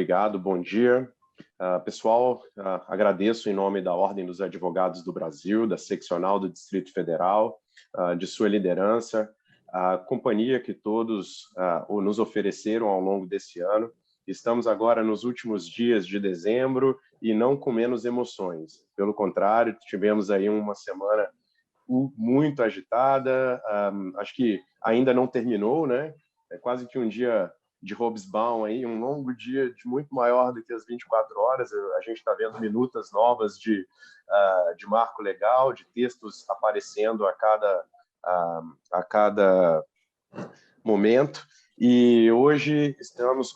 obrigado, bom dia. Pessoal, agradeço em nome da Ordem dos Advogados do Brasil, da Seccional do Distrito Federal, de sua liderança, a companhia que todos nos ofereceram ao longo desse ano. Estamos agora nos últimos dias de dezembro e não com menos emoções. Pelo contrário, tivemos aí uma semana muito agitada, acho que ainda não terminou, né? É quase que um dia de Hobsbawm, aí, um longo dia de muito maior do que as 24 horas. A gente está vendo minutas novas de marco legal, de textos aparecendo a cada momento. E hoje temos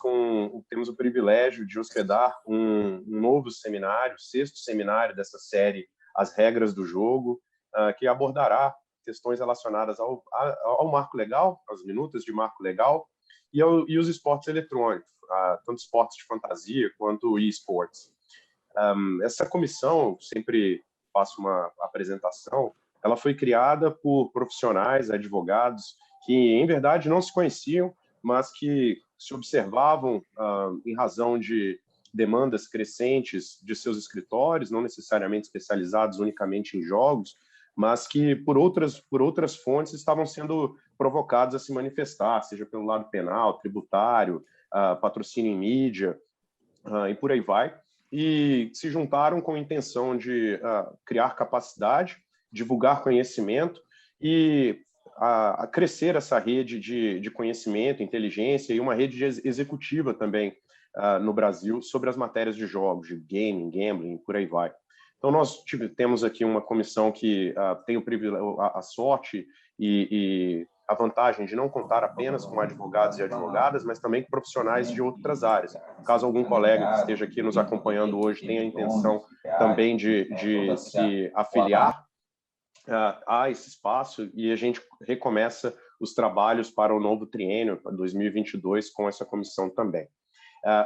o privilégio de hospedar um novo seminário, o 6º seminário dessa série, As Regras do Jogo, que abordará questões relacionadas ao marco legal, às minutas de marco legal, e os esportes eletrônicos, tanto esportes de fantasia quanto e-sports. Essa comissão, sempre faço uma apresentação, ela foi criada por profissionais, advogados, que em verdade não se conheciam, mas que se observavam em razão de demandas crescentes de seus escritórios, não necessariamente especializados unicamente em jogos, mas que por outras fontes estavam sendo provocados a se manifestar, seja pelo lado penal, tributário, patrocínio em mídia, e por aí vai, e se juntaram com a intenção de criar capacidade, divulgar conhecimento e a crescer essa rede de conhecimento, inteligência e uma rede executiva também no Brasil sobre as matérias de jogos, de gaming, gambling, por aí vai. Então, nós temos aqui uma comissão que tem a sorte e a vantagem de não contar apenas com advogados e advogadas, mas também com profissionais de outras áreas. Caso algum colega que esteja aqui nos acompanhando hoje tenha a intenção também de se afiliar a esse espaço, e a gente recomeça os trabalhos para o novo triênio, para 2022, com essa comissão também.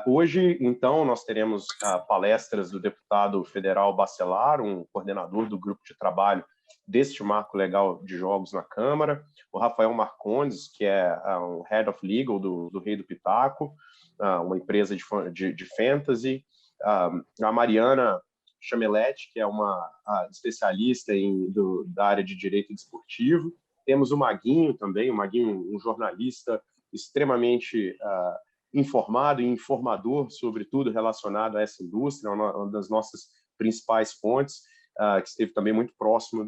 Hoje, então, nós teremos palestras do deputado federal Bacelar, um coordenador do grupo de trabalho deste marco legal de jogos na Câmara, o Rafael Marcondes, que é um Head of Legal do Rei do Pitaco, uma empresa de fantasy, a Mariana Chameletti, que é uma especialista da área de direito desportivo. Temos o Maguinho também, um jornalista extremamente informado e informador sobre tudo relacionado a essa indústria, uma das nossas principais fontes, que esteve também muito próximo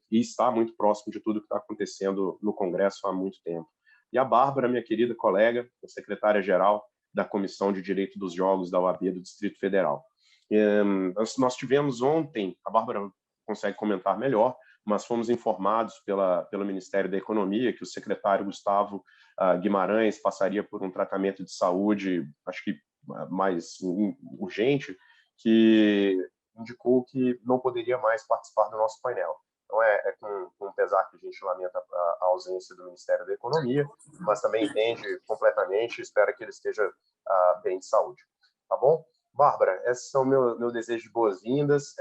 e está muito próximo de tudo que está acontecendo no Congresso há muito tempo. E a Bárbara, minha querida colega, secretária-geral da Comissão de Direito dos Jogos da OAB do Distrito Federal. Nós tivemos ontem, a Bárbara consegue comentar melhor, mas fomos informados pelo Ministério da Economia que o secretário Gustavo Guimarães passaria por um tratamento de saúde, acho que mais urgente, que indicou que não poderia mais participar do nosso painel. Então, é com pesar que a gente lamenta a ausência do Ministério da Economia, mas também entende completamente e espera que ele esteja bem de saúde. Tá bom? Bárbara, esses são meu desejo de boas-vindas.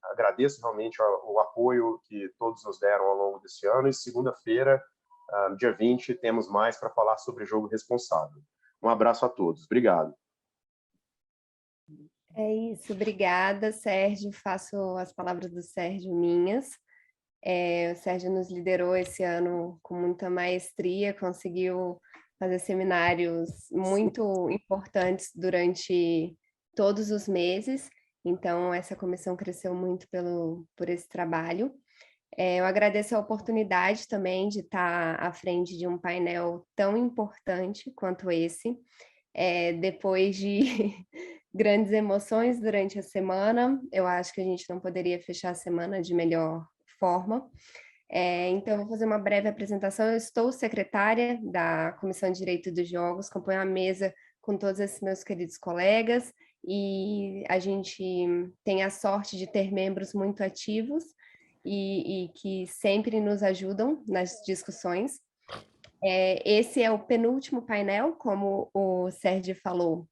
Agradeço realmente o apoio que todos nos deram ao longo desse ano, e segunda-feira, dia 20, temos mais para falar sobre jogo responsável. Um abraço a todos. Obrigado. É isso, obrigada, Sérgio. Faço as palavras do Sérgio minhas. O Sérgio nos liderou esse ano com muita maestria, conseguiu fazer seminários muito importantes durante todos os meses, então essa comissão cresceu muito por esse trabalho. Eu agradeço a oportunidade também de estar à frente de um painel tão importante quanto esse, depois de grandes emoções durante a semana. Eu acho que a gente não poderia fechar a semana de melhor forma. Então, eu vou fazer uma breve apresentação. Eu estou secretária da Comissão de Direito dos Jogos, componho a mesa com todos esses meus queridos colegas, e a gente tem a sorte de ter membros muito ativos e que sempre nos ajudam nas discussões. Esse é o penúltimo painel, como o Sérgio falou.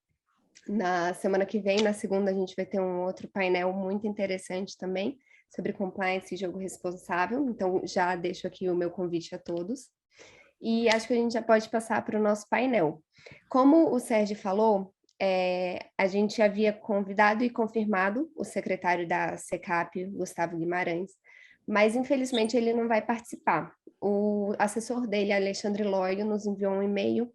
Na semana que vem, na segunda, a gente vai ter um outro painel muito interessante também, sobre compliance e jogo responsável, então já deixo aqui o meu convite a todos. E acho que a gente já pode passar para o nosso painel. Como o Sérgio falou, a gente havia convidado e confirmado o secretário da SECAP, Gustavo Guimarães, mas infelizmente ele não vai participar. O assessor dele, Alexandre Lóio, nos enviou um e-mail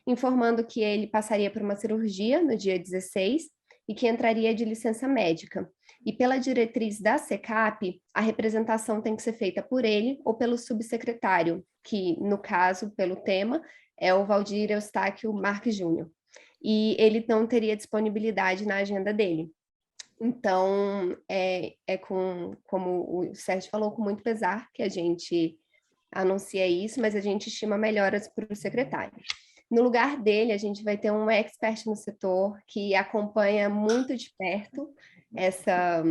informando que ele passaria por uma cirurgia no dia 16 e que entraria de licença médica. E pela diretriz da SECAP, a representação tem que ser feita por ele ou pelo subsecretário, que, no caso, pelo tema, é o Valdir Eustáquio Marques Júnior. E ele não teria disponibilidade na agenda dele. Então, como o Sérgio falou, com muito pesar que a gente anuncia isso, mas a gente estima melhoras para o secretário. No lugar dele, a gente vai ter um expert no setor que acompanha muito de perto essa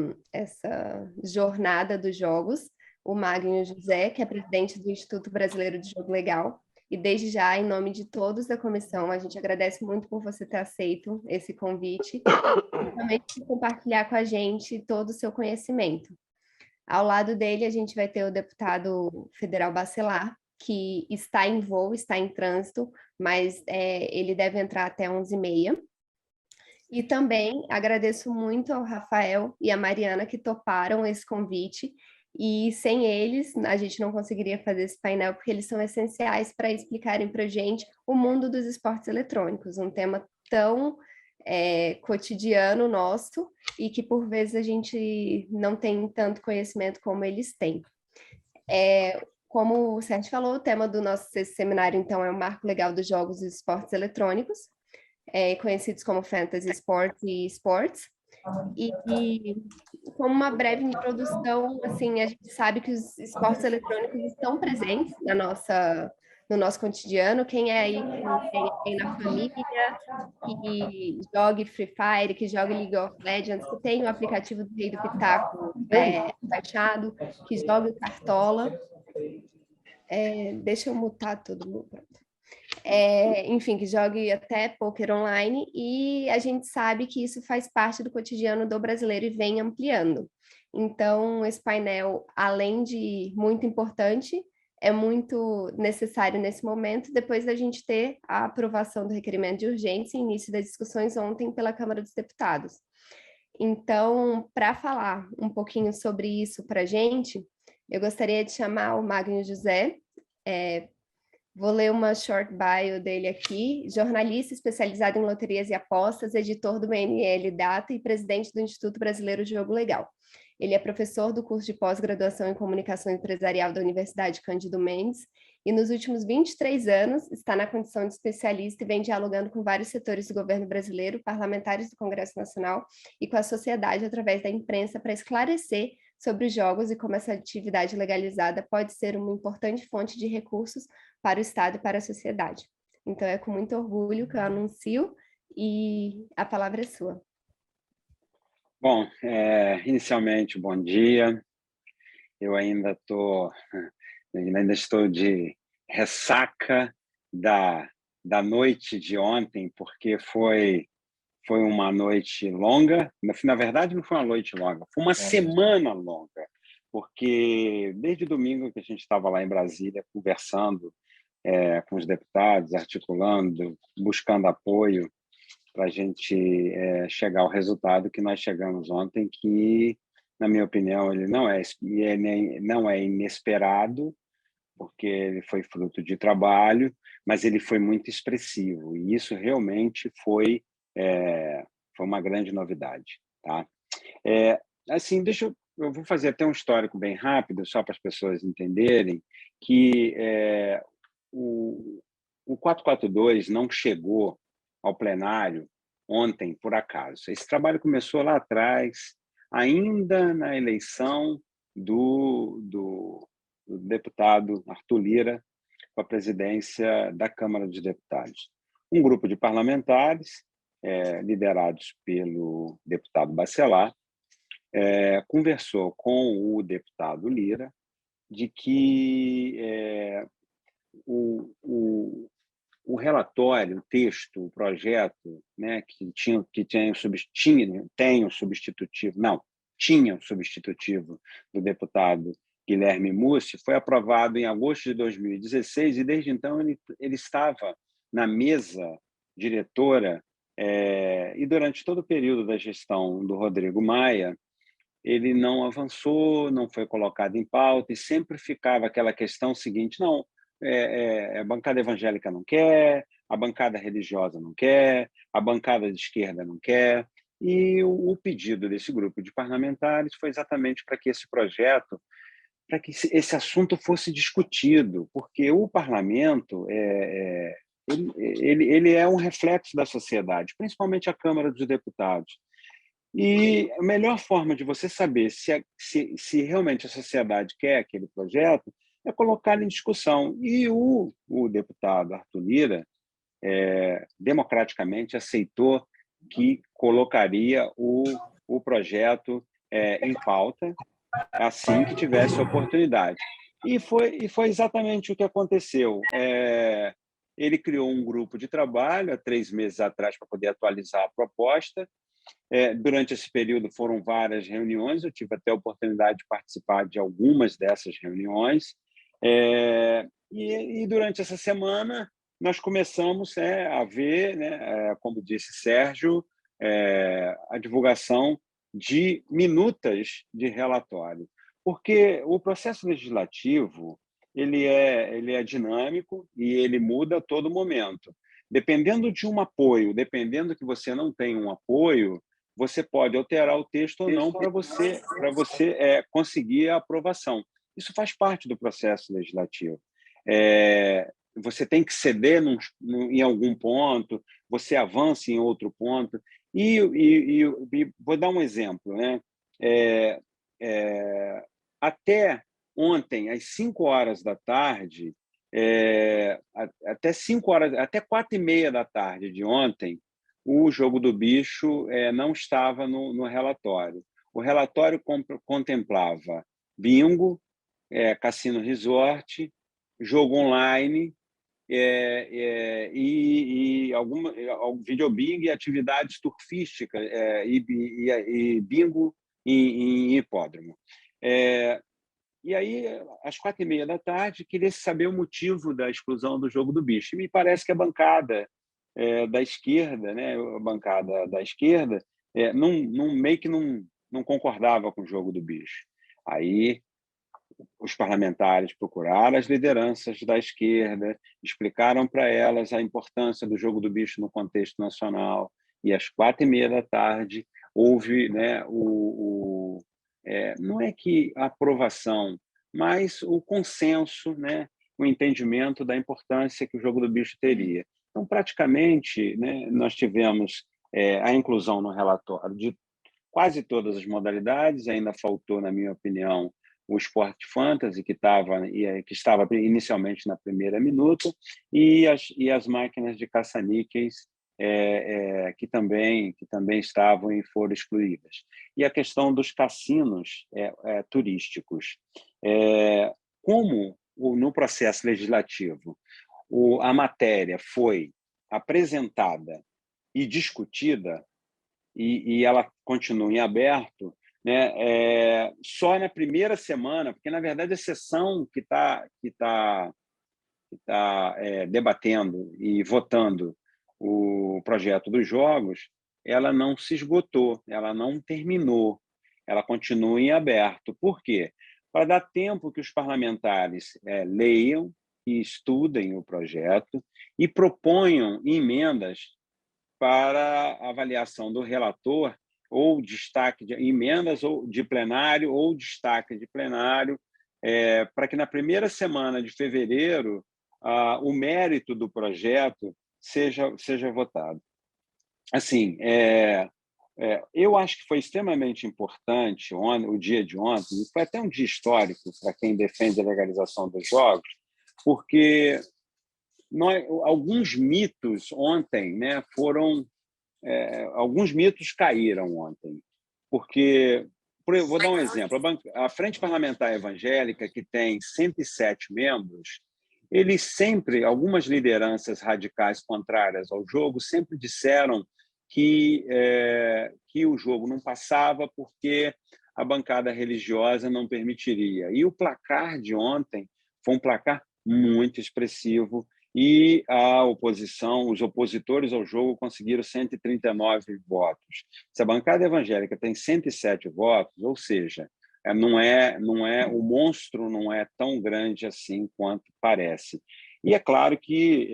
jornada dos jogos, o Magno José, que é presidente do Instituto Brasileiro de Jogo Legal. E desde já, em nome de todos da comissão, a gente agradece muito por você ter aceito esse convite e também por compartilhar com a gente todo o seu conhecimento. Ao lado dele, a gente vai ter o deputado federal Bacelar, que está em voo, está em trânsito, mas ele deve entrar até 11h30. E também agradeço muito ao Rafael e à Mariana que toparam esse convite, e sem eles a gente não conseguiria fazer esse painel, porque eles são essenciais para explicarem para a gente o mundo dos esportes eletrônicos, um tema tão cotidiano nosso e que por vezes a gente não tem tanto conhecimento como eles têm. Como o Sérgio falou, o tema do nosso seminário, então, é o Marco Legal dos Jogos e Esportes Eletrônicos, conhecidos como Fantasy Sports e Sports. E como uma breve introdução, assim, a gente sabe que os esportes eletrônicos estão presentes no nosso cotidiano. Quem é aí que tem na família, que jogue Free Fire, que jogue League of Legends, que tem o aplicativo do Rei do Pitaco baixado, que jogue o Cartola. Deixa eu mutar todo mundo. Enfim, que jogue até poker online, e a gente sabe que isso faz parte do cotidiano do brasileiro e vem ampliando. Então, esse painel, além de muito importante, é muito necessário nesse momento, depois da gente ter a aprovação do requerimento de urgência e início das discussões ontem pela Câmara dos Deputados. Então, para falar um pouquinho sobre isso para a gente, eu gostaria de chamar o Magno José. Vou ler uma short bio dele aqui. Jornalista especializado em loterias e apostas, editor do BNL Data e presidente do Instituto Brasileiro de Jogo Legal. Ele é professor do curso de pós-graduação em comunicação empresarial da Universidade Cândido Mendes e nos últimos 23 anos está na condição de especialista e vem dialogando com vários setores do governo brasileiro, parlamentares do Congresso Nacional e com a sociedade através da imprensa para esclarecer sobre os jogos e como essa atividade legalizada pode ser uma importante fonte de recursos para o Estado e para a sociedade. Então, é com muito orgulho que eu anuncio, e a palavra é sua. Bom, inicialmente, bom dia. Eu ainda estou de ressaca da noite de ontem, porque foi uma noite longa. Na verdade, não foi uma noite longa, foi uma semana longa, porque desde domingo que a gente estava lá em Brasília conversando com os deputados, articulando, buscando apoio para a gente chegar ao resultado que nós chegamos ontem, que, na minha opinião, ele não é inesperado, porque ele foi fruto de trabalho, mas ele foi muito expressivo, e isso realmente foi uma grande novidade. Tá? Assim, eu vou fazer até um histórico bem rápido, só para as pessoas entenderem, que o 442 não chegou ao plenário ontem, por acaso. Esse trabalho começou lá atrás, ainda na eleição do deputado Arthur Lira para a presidência da Câmara dos Deputados. Um grupo de parlamentares, liderados pelo deputado Bacelar, conversou com o deputado Lira de que o relatório, o texto, o projeto, né, que tinha o substitutivo do deputado Guilherme Mussi, foi aprovado em agosto de 2016 e desde então ele estava na mesa diretora E durante todo o período da gestão do Rodrigo Maia, ele não avançou, não foi colocado em pauta, e sempre ficava aquela questão seguinte: não, a bancada evangélica não quer, a bancada religiosa não quer, a bancada de esquerda não quer. E o pedido desse grupo de parlamentares foi exatamente para que esse projeto, para que esse assunto fosse discutido, porque o parlamento ele é um reflexo da sociedade, principalmente a Câmara dos Deputados. E a melhor forma de você saber se realmente a sociedade quer aquele projeto é colocá-lo em discussão. E o deputado Arthur Lira, democraticamente, aceitou que colocaria o projeto em pauta assim que tivesse oportunidade. E foi exatamente o que aconteceu. Ele criou um grupo de trabalho há 3 meses atrás para poder atualizar a proposta. Durante esse período foram várias reuniões, eu tive até a oportunidade de participar de algumas dessas reuniões, e durante essa semana nós começamos a ver, né, como disse Sérgio, a divulgação de minutas de relatório, porque o processo legislativo ele é dinâmico e ele muda a todo momento. Dependendo de um apoio, dependendo que você não tem um apoio, você pode alterar o texto ou não para você conseguir a aprovação. Isso faz parte do processo legislativo. Você tem que ceder em algum ponto, você avança em outro ponto. E vou dar um exemplo, né? Até ontem, às 5 horas da tarde, até 5 horas, até 4h30 da tarde de ontem, o Jogo do Bicho não estava no relatório. O relatório contemplava bingo, cassino resort, jogo online e videobingo e atividades turfísticas e bingo em hipódromo. E aí, às 4h30 da tarde, queria saber o motivo da exclusão do Jogo do Bicho. E me parece que a bancada da esquerda, né, a bancada da esquerda, meio que não concordava com o Jogo do Bicho. Aí os parlamentares procuraram as lideranças da esquerda, explicaram para elas a importância do Jogo do Bicho no contexto nacional, e às 4h30 da tarde houve, né, não é que a aprovação, mas o consenso, né, o entendimento da importância que o Jogo do Bicho teria. Então, praticamente, né, nós tivemos a inclusão no relatório de quase todas as modalidades. Ainda faltou, na minha opinião, o Sport Fantasy, que estava inicialmente na primeira minuta, e as máquinas de caça-níqueis, que também estavam e foram excluídas. E a questão dos cassinos turísticos. Como no processo legislativo a matéria foi apresentada e discutida, e ela continua em aberto, né? Só na primeira semana, porque, na verdade, a sessão que tá debatendo e votando o projeto dos jogos, ela não se esgotou, ela não terminou, ela continua em aberto. Por quê? Para dar tempo que os parlamentares leiam e estudem o projeto e proponham emendas para avaliação do relator, ou destaque de emendas ou de plenário, ou destaque de plenário, para que na primeira semana de fevereiro o mérito do projeto seja votado. Assim, eu acho que foi extremamente importante o dia de ontem, e foi até um dia histórico para quem defende a legalização dos jogos, porque alguns mitos ontem, né, alguns mitos caíram ontem, porque, vou dar um exemplo, a Frente Parlamentar Evangélica, que tem 107 membros, algumas lideranças radicais contrárias ao jogo sempre disseram que o jogo não passava porque a bancada religiosa não permitiria. E o placar de ontem foi um placar muito expressivo, e a oposição, os opositores ao jogo conseguiram 139 votos. Se a bancada evangélica tem 107 votos, ou seja, o monstro não é tão grande assim quanto parece. E é claro que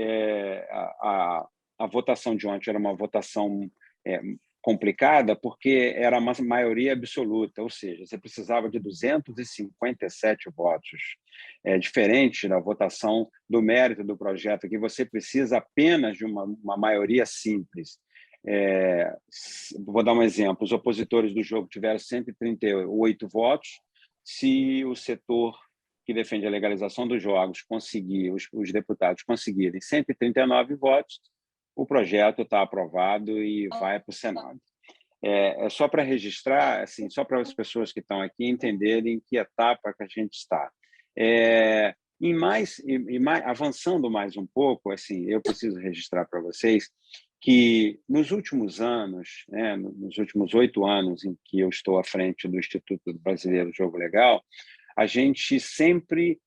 a votação de ontem era uma votação complicada, porque era uma maioria absoluta, ou seja, você precisava de 257 votos. É diferente da votação do mérito do projeto, que você precisa apenas de uma maioria simples. Vou dar um exemplo. Os opositores do jogo tiveram 138 votos. Se o setor que defende a legalização dos jogos conseguir, os deputados conseguirem 139 votos, o projeto está aprovado e vai para o Senado. É só para registrar, assim, só para as pessoas que estão aqui entenderem que etapa que a gente está. Avançando mais um pouco, assim, eu preciso registrar para vocês que nos últimos anos, né, nos últimos 8 anos em que eu estou à frente do Instituto Brasileiro do Jogo Legal, a gente sempre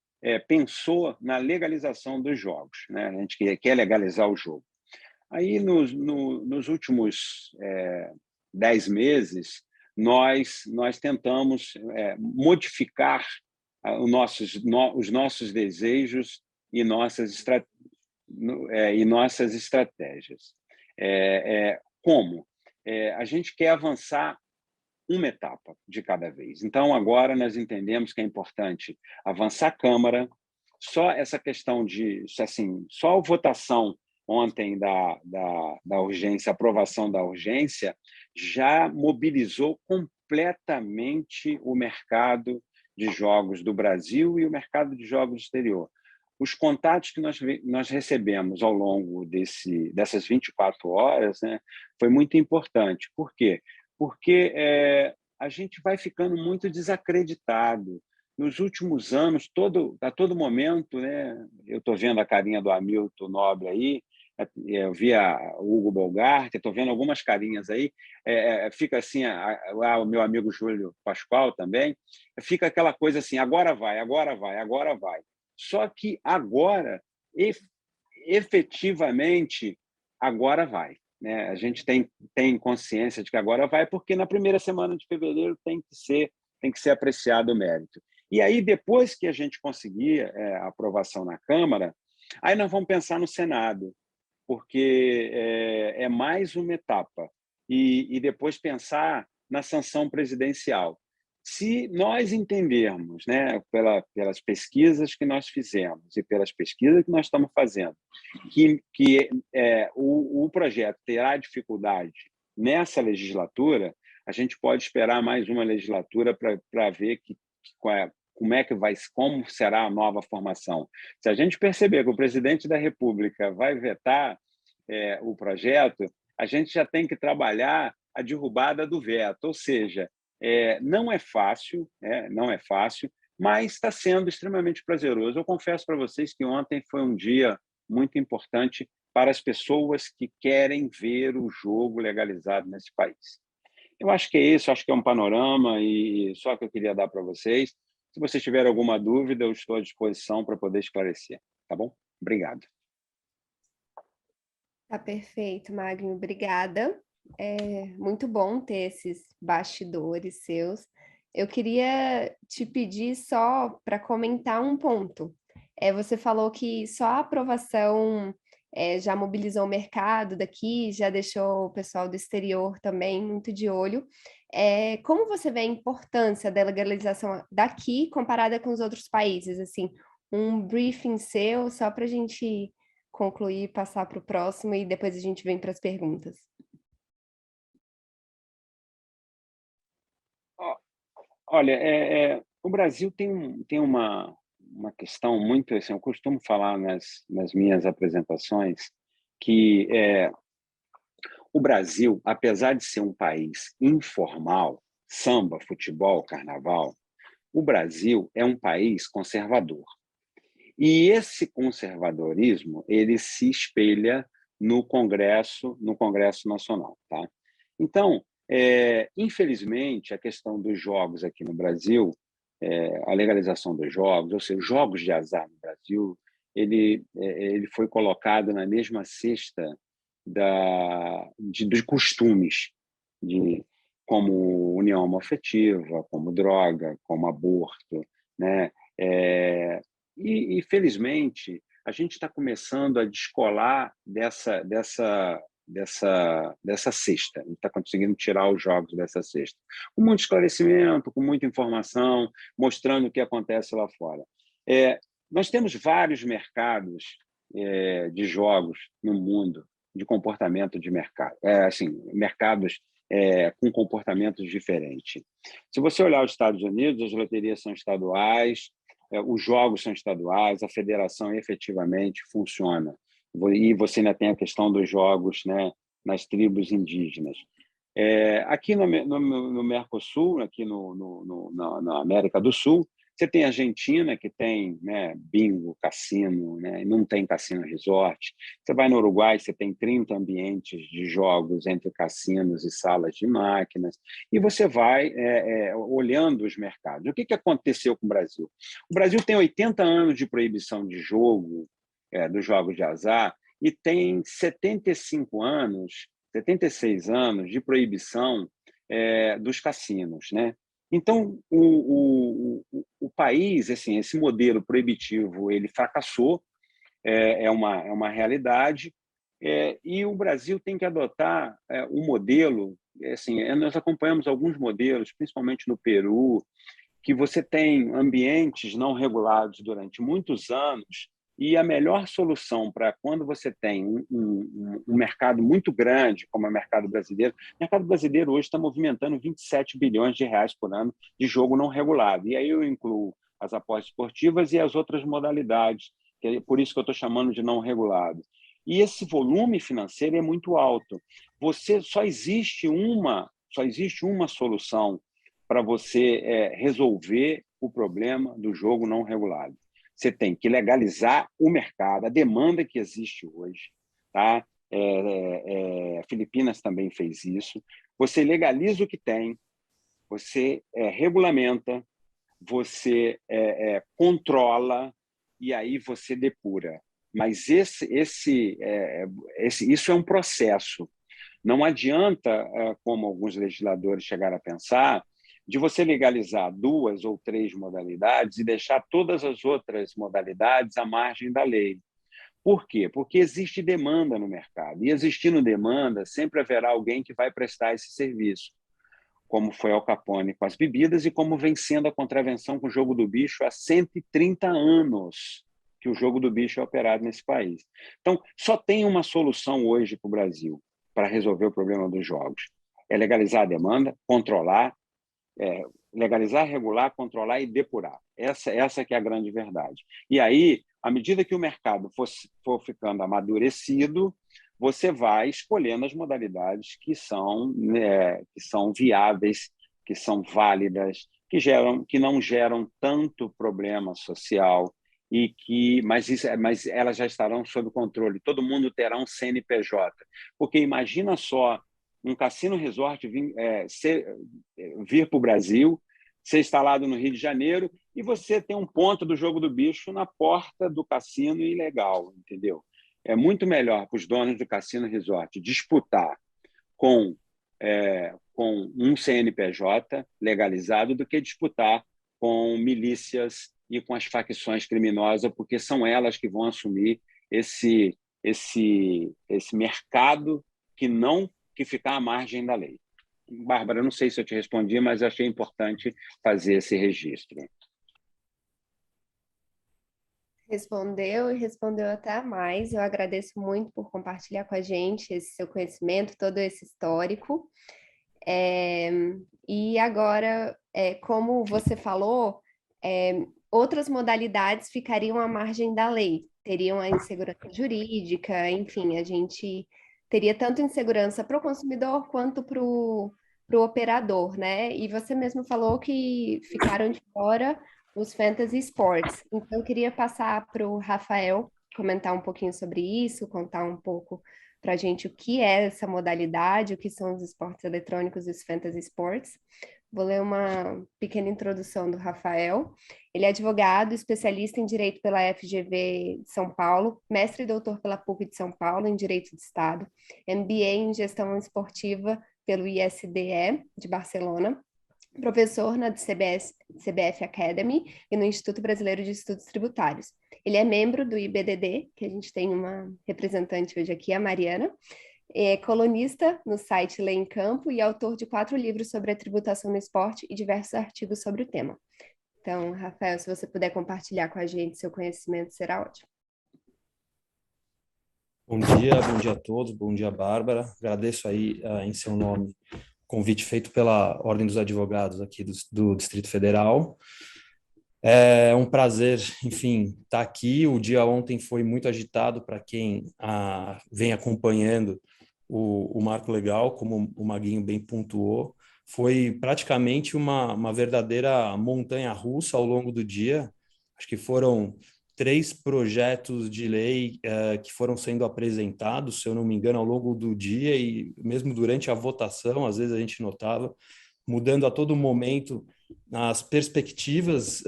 pensou na legalização dos jogos, né? A gente quer legalizar o jogo. Aí, nos últimos 10 meses, nós tentamos modificar os nossos desejos e nossas estratégias. Como? A gente quer avançar uma etapa de cada vez. Então, agora nós entendemos que é importante avançar a Câmara. Só essa questão de, assim, só a votação ontem da urgência, aprovação da urgência, já mobilizou completamente o mercado de jogos do Brasil e o mercado de jogos do exterior. Os contatos que nós recebemos ao longo dessas 24 horas, né, foi muito importante. Por quê? Porque a gente vai ficando muito desacreditado. Nos últimos anos, a todo momento, né, eu estou vendo a carinha do Hamilton Nobre aí, eu vi o Hugo Bolgart, estou vendo algumas carinhas aí, fica assim, o meu amigo Júlio Pascoal também, fica aquela coisa assim, agora vai, agora vai, agora vai. Só que agora, efetivamente, agora vai. Né? A gente tem consciência de que agora vai, porque na primeira semana de fevereiro tem que ser apreciado o mérito. E aí, depois que a gente conseguir a aprovação na Câmara, aí nós vamos pensar no Senado, porque é mais uma etapa, e depois pensar na sanção presidencial. Se nós entendermos, né, pelas pesquisas que nós fizemos e pelas pesquisas que nós estamos fazendo, que o projeto terá dificuldade nessa legislatura, a gente pode esperar mais uma legislatura para ver como será a nova formação. Se a gente perceber que o presidente da República vai vetar o projeto, a gente já tem que trabalhar a derrubada do veto, ou seja, não é fácil, mas está sendo extremamente prazeroso. Eu confesso para vocês que ontem foi um dia muito importante para as pessoas que querem ver o jogo legalizado nesse país. Eu acho que é isso, acho que é um panorama e só que eu queria dar para vocês. Se vocês tiverem alguma dúvida, eu estou à disposição para poder esclarecer, tá bom? Obrigado. Tá perfeito, Magno, obrigada. É muito bom ter esses bastidores seus. Eu queria te pedir só para comentar um ponto. Você falou que só a aprovação já mobilizou o mercado daqui, já deixou o pessoal do exterior também muito de olho. Como você vê a importância da legalização daqui comparada com os outros países? Assim, um briefing seu só para a gente concluir, passar para o próximo e depois a gente vem para as perguntas. Olha, o Brasil tem uma questão muito assim, eu costumo falar nas minhas apresentações que o Brasil, apesar de ser um país informal, samba, futebol, carnaval, o Brasil é um país conservador. E esse conservadorismo ele se espelha no Congresso Nacional, tá? Então, infelizmente, a questão dos jogos aqui no Brasil, a legalização dos jogos, ou seja, jogos de azar no Brasil, ele foi colocado na mesma cesta dos costumes, como união homoafetiva, como droga, como aborto, né? E felizmente, a gente está começando a descolar dessa cesta. A gente está conseguindo tirar os jogos dessa cesta. Com muito esclarecimento, com muita informação, mostrando o que acontece lá fora. Nós temos vários mercados de jogos no mundo, de comportamento de mercado. Assim, mercados com comportamentos diferentes. Se você olhar os Estados Unidos, as loterias são estaduais, os jogos são estaduais, a federação efetivamente funciona. E você ainda tem a questão dos jogos, né, nas tribos indígenas. Aqui no Mercosul, aqui na América do Sul, você tem a Argentina, que tem, né, bingo, cassino, né, não tem cassino resort. Você vai no Uruguai, você tem 30 ambientes de jogos entre cassinos e salas de máquinas. E você vai olhando os mercados. O que aconteceu com o Brasil? O Brasil tem 80 anos de proibição de jogo, dos jogos de azar, e tem 75 anos, 76 anos de proibição dos cassinos, né? Então, o país, assim, esse modelo proibitivo, ele fracassou, é uma realidade, e o Brasil tem que adotar um modelo, assim, nós acompanhamos alguns modelos, principalmente no Peru, que você tem ambientes não regulados durante muitos anos, e a melhor solução para quando você tem um mercado muito grande, como é o mercado brasileiro, o mercado brasileiro hoje está movimentando 27 bilhões de reais por ano de jogo não regulado. E aí eu incluo as apostas esportivas e as outras modalidades, que é por isso que eu estou chamando de não regulado. E esse volume financeiro é muito alto. Só existe uma solução para você resolver o problema do jogo não regulado. Você tem que legalizar o mercado, a demanda que existe hoje. Tá? Filipinas também fez isso. Você legaliza o que tem, você regulamenta, você controla e aí você depura. Mas isso é um processo. Não adianta, como alguns legisladores chegaram a pensar, de você legalizar 2 ou 3 modalidades e deixar todas as outras modalidades à margem da lei. Por quê? Porque existe demanda no mercado. E existindo demanda, sempre haverá alguém que vai prestar esse serviço, como foi Al Capone com as bebidas e como vem sendo a contravenção com o jogo do bicho há 130 anos que o jogo do bicho é operado nesse país. Então, só tem uma solução hoje para o Brasil para resolver o problema dos jogos. É legalizar a demanda, controlar, legalizar, regular, controlar e depurar. Essa que é a grande verdade. E aí, à medida que o mercado for ficando amadurecido, você vai escolhendo as modalidades que são viáveis, que são válidas, que não geram tanto problema social, mas elas já estarão sob controle. Todo mundo terá um CNPJ. Porque imagina só um cassino resort vir para o Brasil, ser instalado no Rio de Janeiro, e você tem um ponto do jogo do bicho na porta do cassino ilegal, entendeu? É muito melhor para os donos do cassino resort disputar com um CNPJ legalizado do que disputar com milícias e com as facções criminosas, porque são elas que vão assumir esse mercado que ficar à margem da lei. Bárbara, não sei se eu te respondi, mas achei importante fazer esse registro. Respondeu e respondeu até mais. Eu agradeço muito por compartilhar com a gente esse seu conhecimento, todo esse histórico. E agora, como você falou, outras modalidades ficariam à margem da lei, teriam a insegurança jurídica, enfim, a gente teria tanto insegurança para o consumidor quanto para o operador, né? E você mesmo falou que ficaram de fora os fantasy sports. Então, eu queria passar para o Rafael comentar um pouquinho sobre isso, contar um pouco para a gente o que é essa modalidade, o que são os esportes eletrônicos e os fantasy sports. Vou ler uma pequena introdução do Rafael. Ele é advogado, especialista em Direito pela FGV de São Paulo, mestre e doutor pela PUC de São Paulo em Direito de Estado, MBA em Gestão Esportiva pelo ISDE de Barcelona, professor na CBF Academy e no Instituto Brasileiro de Estudos Tributários. Ele é membro do IBDD, que a gente tem uma representante hoje aqui, a Mariana, é colunista no site Lei em Campo e autor de 4 livros sobre a tributação no esporte e diversos artigos sobre o tema. Então, Rafael, se você puder compartilhar com a gente seu conhecimento, será ótimo. Bom dia a todos, bom dia, Bárbara. Agradeço aí, em seu nome, o convite feito pela Ordem dos Advogados aqui do Distrito Federal. É um prazer, enfim, estar aqui. O dia ontem foi muito agitado para quem vem acompanhando o Marco Legal, como o Maguinho bem pontuou. Foi praticamente uma verdadeira montanha-russa ao longo do dia. Acho que foram 3 projetos de lei que foram sendo apresentados, se eu não me engano, ao longo do dia e mesmo durante a votação, às vezes a gente notava, mudando a todo momento as perspectivas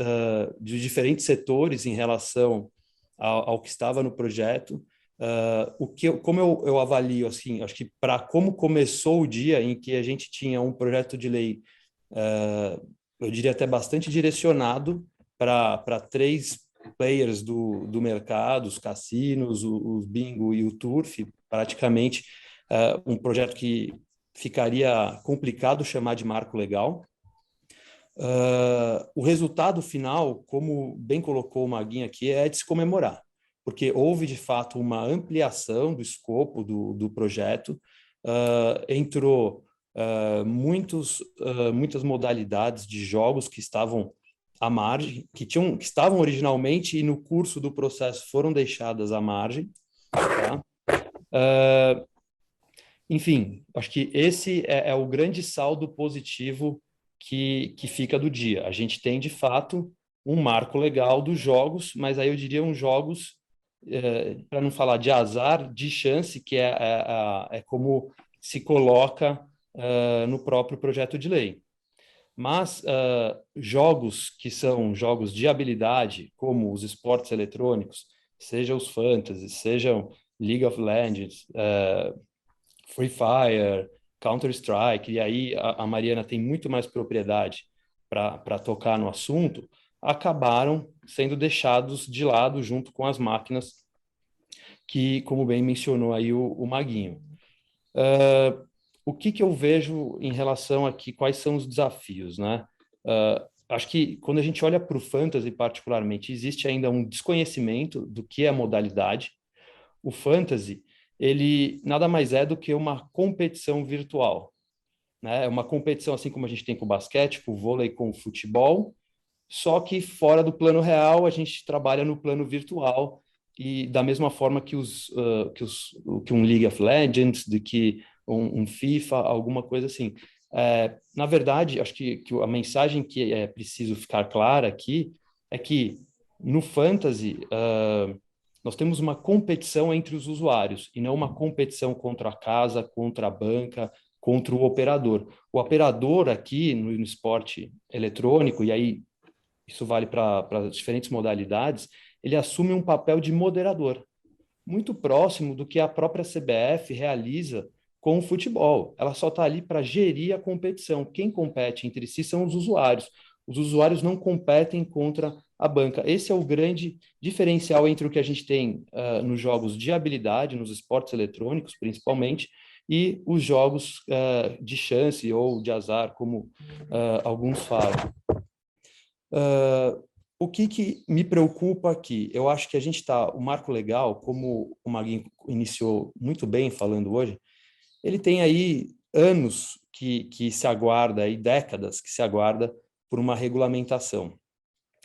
de diferentes setores em relação ao que estava no projeto. Como eu avalio, assim, acho que para como começou o dia em que a gente tinha um projeto de lei, eu diria até bastante direcionado para 3 players do mercado, os cassinos, o bingo e o turf, praticamente um projeto que ficaria complicado chamar de marco legal. O resultado final, como bem colocou o Maguinho aqui, é de se comemorar, porque houve, de fato, uma ampliação do escopo do projeto, entrou muitas modalidades de jogos que estavam à margem, que estavam originalmente e no curso do processo foram deixadas à margem. Tá? Enfim, acho que esse é o grande saldo positivo que fica do dia. A gente tem, de fato, um marco legal dos jogos, mas aí eu diria uns jogos, para não falar de azar, de chance, que é como se coloca no próprio projeto de lei. Mas jogos que são jogos de habilidade, como os esportes eletrônicos, sejam os fantasy, sejam League of Legends, Free Fire, Counter-Strike, e aí a Mariana tem muito mais propriedade para tocar no assunto, acabaram sendo deixados de lado junto com as máquinas que, como bem mencionou aí o Maguinho. O que eu vejo em relação aqui, quais são os desafios, né? Acho que quando a gente olha para o fantasy particularmente, existe ainda um desconhecimento do que é a modalidade. O fantasy, ele nada mais é do que uma competição virtual, né? É uma competição assim como a gente tem com o basquete, com o vôlei, com o futebol, só que fora do plano real, a gente trabalha no plano virtual e da mesma forma que um League of Legends, de que um FIFA, alguma coisa assim. Na verdade, acho que a mensagem que é preciso ficar clara aqui é que no fantasy nós temos uma competição entre os usuários e não uma competição contra a casa, contra a banca, contra o operador. O operador aqui no esporte eletrônico, e aí isso vale para as diferentes modalidades, ele assume um papel de moderador, muito próximo do que a própria CBF realiza com o futebol. Ela só está ali para gerir a competição. Quem compete entre si são os usuários. Os usuários não competem contra a banca. Esse é o grande diferencial entre o que a gente tem nos jogos de habilidade, nos esportes eletrônicos, principalmente, e os jogos de chance ou de azar, como alguns falam. O que me preocupa aqui? Eu acho que a gente está... O marco legal, como o Maguinho iniciou muito bem falando hoje, ele tem aí anos que se aguarda, e décadas que se aguarda por uma regulamentação.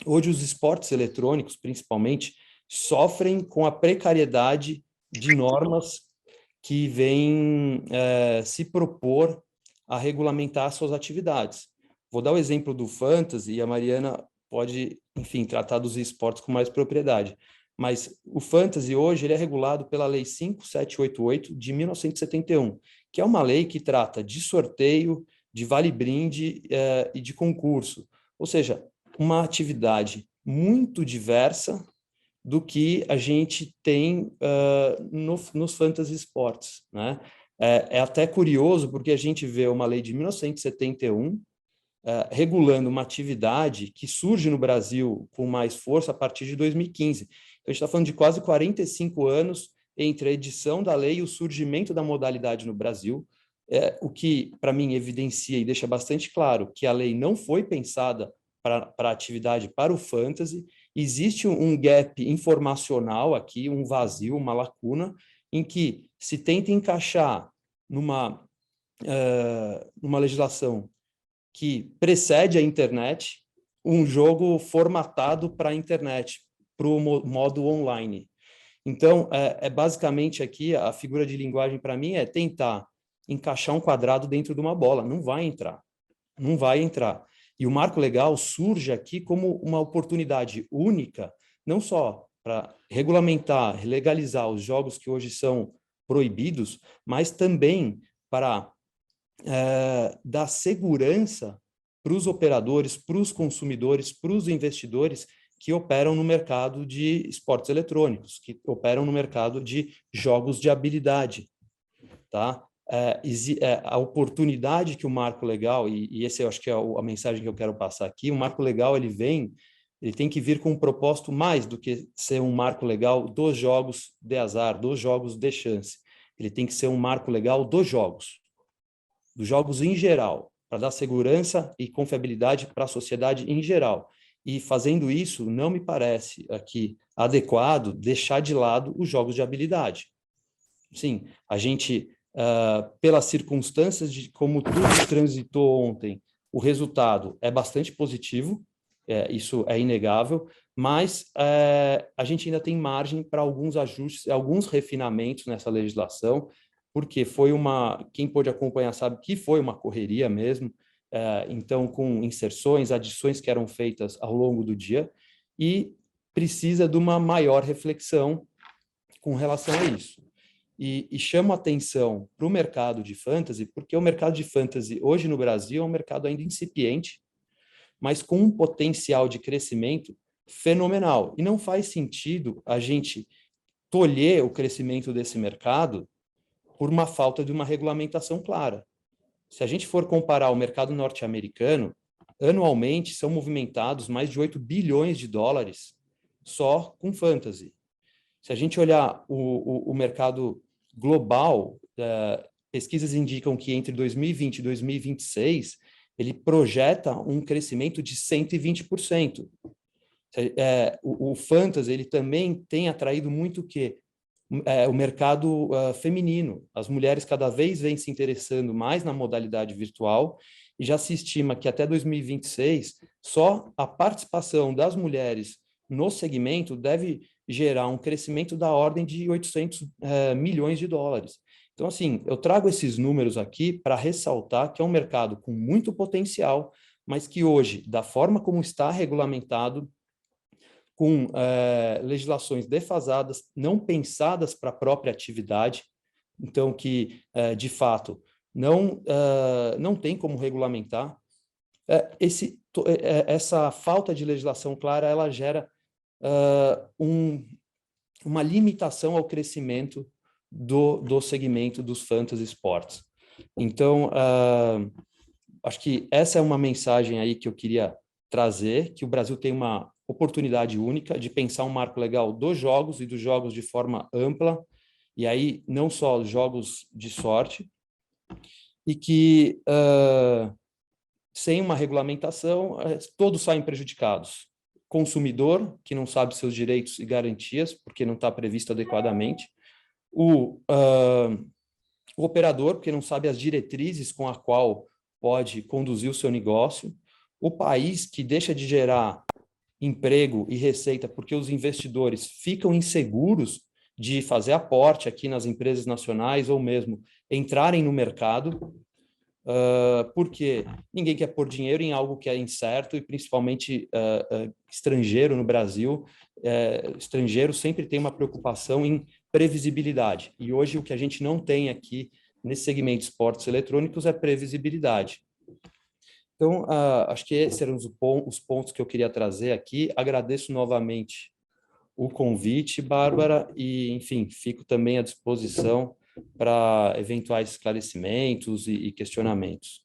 Hoje os esportes eletrônicos, principalmente, sofrem com a precariedade de normas que vêm se propor a regulamentar suas atividades. Vou dar o exemplo do fantasy, e a Mariana pode, enfim, tratar dos esportes com mais propriedade. mas o Fantasy hoje ele é regulado pela Lei 5788 de 1971, que é uma lei que trata de sorteio, de vale-brinde e de concurso. Ou seja, uma atividade muito diversa do que a gente tem nos fantasy sports, né? É até curioso porque a gente vê uma lei de 1971 regulando uma atividade que surge no Brasil com mais força a partir de 2015. Então, a gente está falando de quase 45 anos entre a edição da lei e o surgimento da modalidade no Brasil, o que, para mim, evidencia e deixa bastante claro que a lei não foi pensada para a atividade, para o fantasy. Existe um gap informacional aqui, um vazio, uma lacuna, em que se tenta encaixar numa legislação que precede a internet, um jogo formatado para a internet, para o modo online. Então, basicamente aqui, a figura de linguagem para mim é tentar encaixar um quadrado dentro de uma bola. Não vai entrar. Não vai entrar. E o marco legal surge aqui como uma oportunidade única, não só para regulamentar, legalizar os jogos que hoje são proibidos, mas também para dar segurança para os operadores, para os consumidores, para os investidores que operam no mercado de esportes eletrônicos, que operam no mercado de jogos de habilidade, tá? A oportunidade que o marco legal, e esse eu acho que é a mensagem que eu quero passar aqui, o marco legal ele tem que vir com um propósito mais do que ser um marco legal dos jogos de azar, dos jogos de chance. Ele tem que ser um marco legal dos jogos em geral, para dar segurança e confiabilidade para a sociedade em geral. E fazendo isso, não me parece aqui adequado deixar de lado os jogos de habilidade. Sim, a gente, pelas circunstâncias de como tudo transitou ontem, o resultado é bastante positivo, isso é inegável, mas a gente ainda tem margem para alguns ajustes, alguns refinamentos nessa legislação, porque quem pôde acompanhar sabe que foi uma correria mesmo, então com inserções, adições que eram feitas ao longo do dia, e precisa de uma maior reflexão com relação a isso. E chamo atenção para o mercado de fantasy, porque o mercado de fantasy hoje no Brasil é um mercado ainda incipiente, mas com um potencial de crescimento fenomenal. E não faz sentido a gente tolher o crescimento desse mercado por uma falta de uma regulamentação clara. Se a gente for comparar o mercado norte-americano, anualmente são movimentados mais de 8 bilhões de dólares só com fantasy. Se a gente olhar o mercado global, pesquisas indicam que entre 2020 e 2026, ele projeta um crescimento de 120%. O fantasy ele também tem atraído muito o quê? O mercado feminino. As mulheres cada vez vêm se interessando mais na modalidade virtual e já se estima que até 2026 só a participação das mulheres no segmento deve gerar um crescimento da ordem de 800 milhões de dólares. Então, assim, eu trago esses números aqui para ressaltar que é um mercado com muito potencial, mas que hoje, da forma como está regulamentado, com legislações defasadas, não pensadas para a própria atividade, então que, de fato, não tem como regulamentar. Essa falta de legislação clara, ela gera uma limitação ao crescimento do segmento dos fantasy sports. Então, acho que essa é uma mensagem aí que eu queria trazer, que o Brasil tem uma oportunidade única de pensar um marco legal dos jogos e dos jogos de forma ampla, e aí não só jogos de sorte, e que sem uma regulamentação todos saem prejudicados. Consumidor, que não sabe seus direitos e garantias, porque não está previsto adequadamente, o operador, porque não sabe as diretrizes com a qual pode conduzir o seu negócio, o país, que deixa de gerar emprego e receita porque os investidores ficam inseguros de fazer aporte aqui nas empresas nacionais ou mesmo entrarem no mercado, porque ninguém quer pôr dinheiro em algo que é incerto e principalmente estrangeiro no Brasil. Estrangeiro sempre tem uma preocupação em previsibilidade. E hoje o que a gente não tem aqui nesse segmento de esportes eletrônicos é previsibilidade. Então, acho que esses eram os pontos que eu queria trazer aqui. Agradeço novamente o convite, Bárbara, e, enfim, fico também à disposição para eventuais esclarecimentos e questionamentos.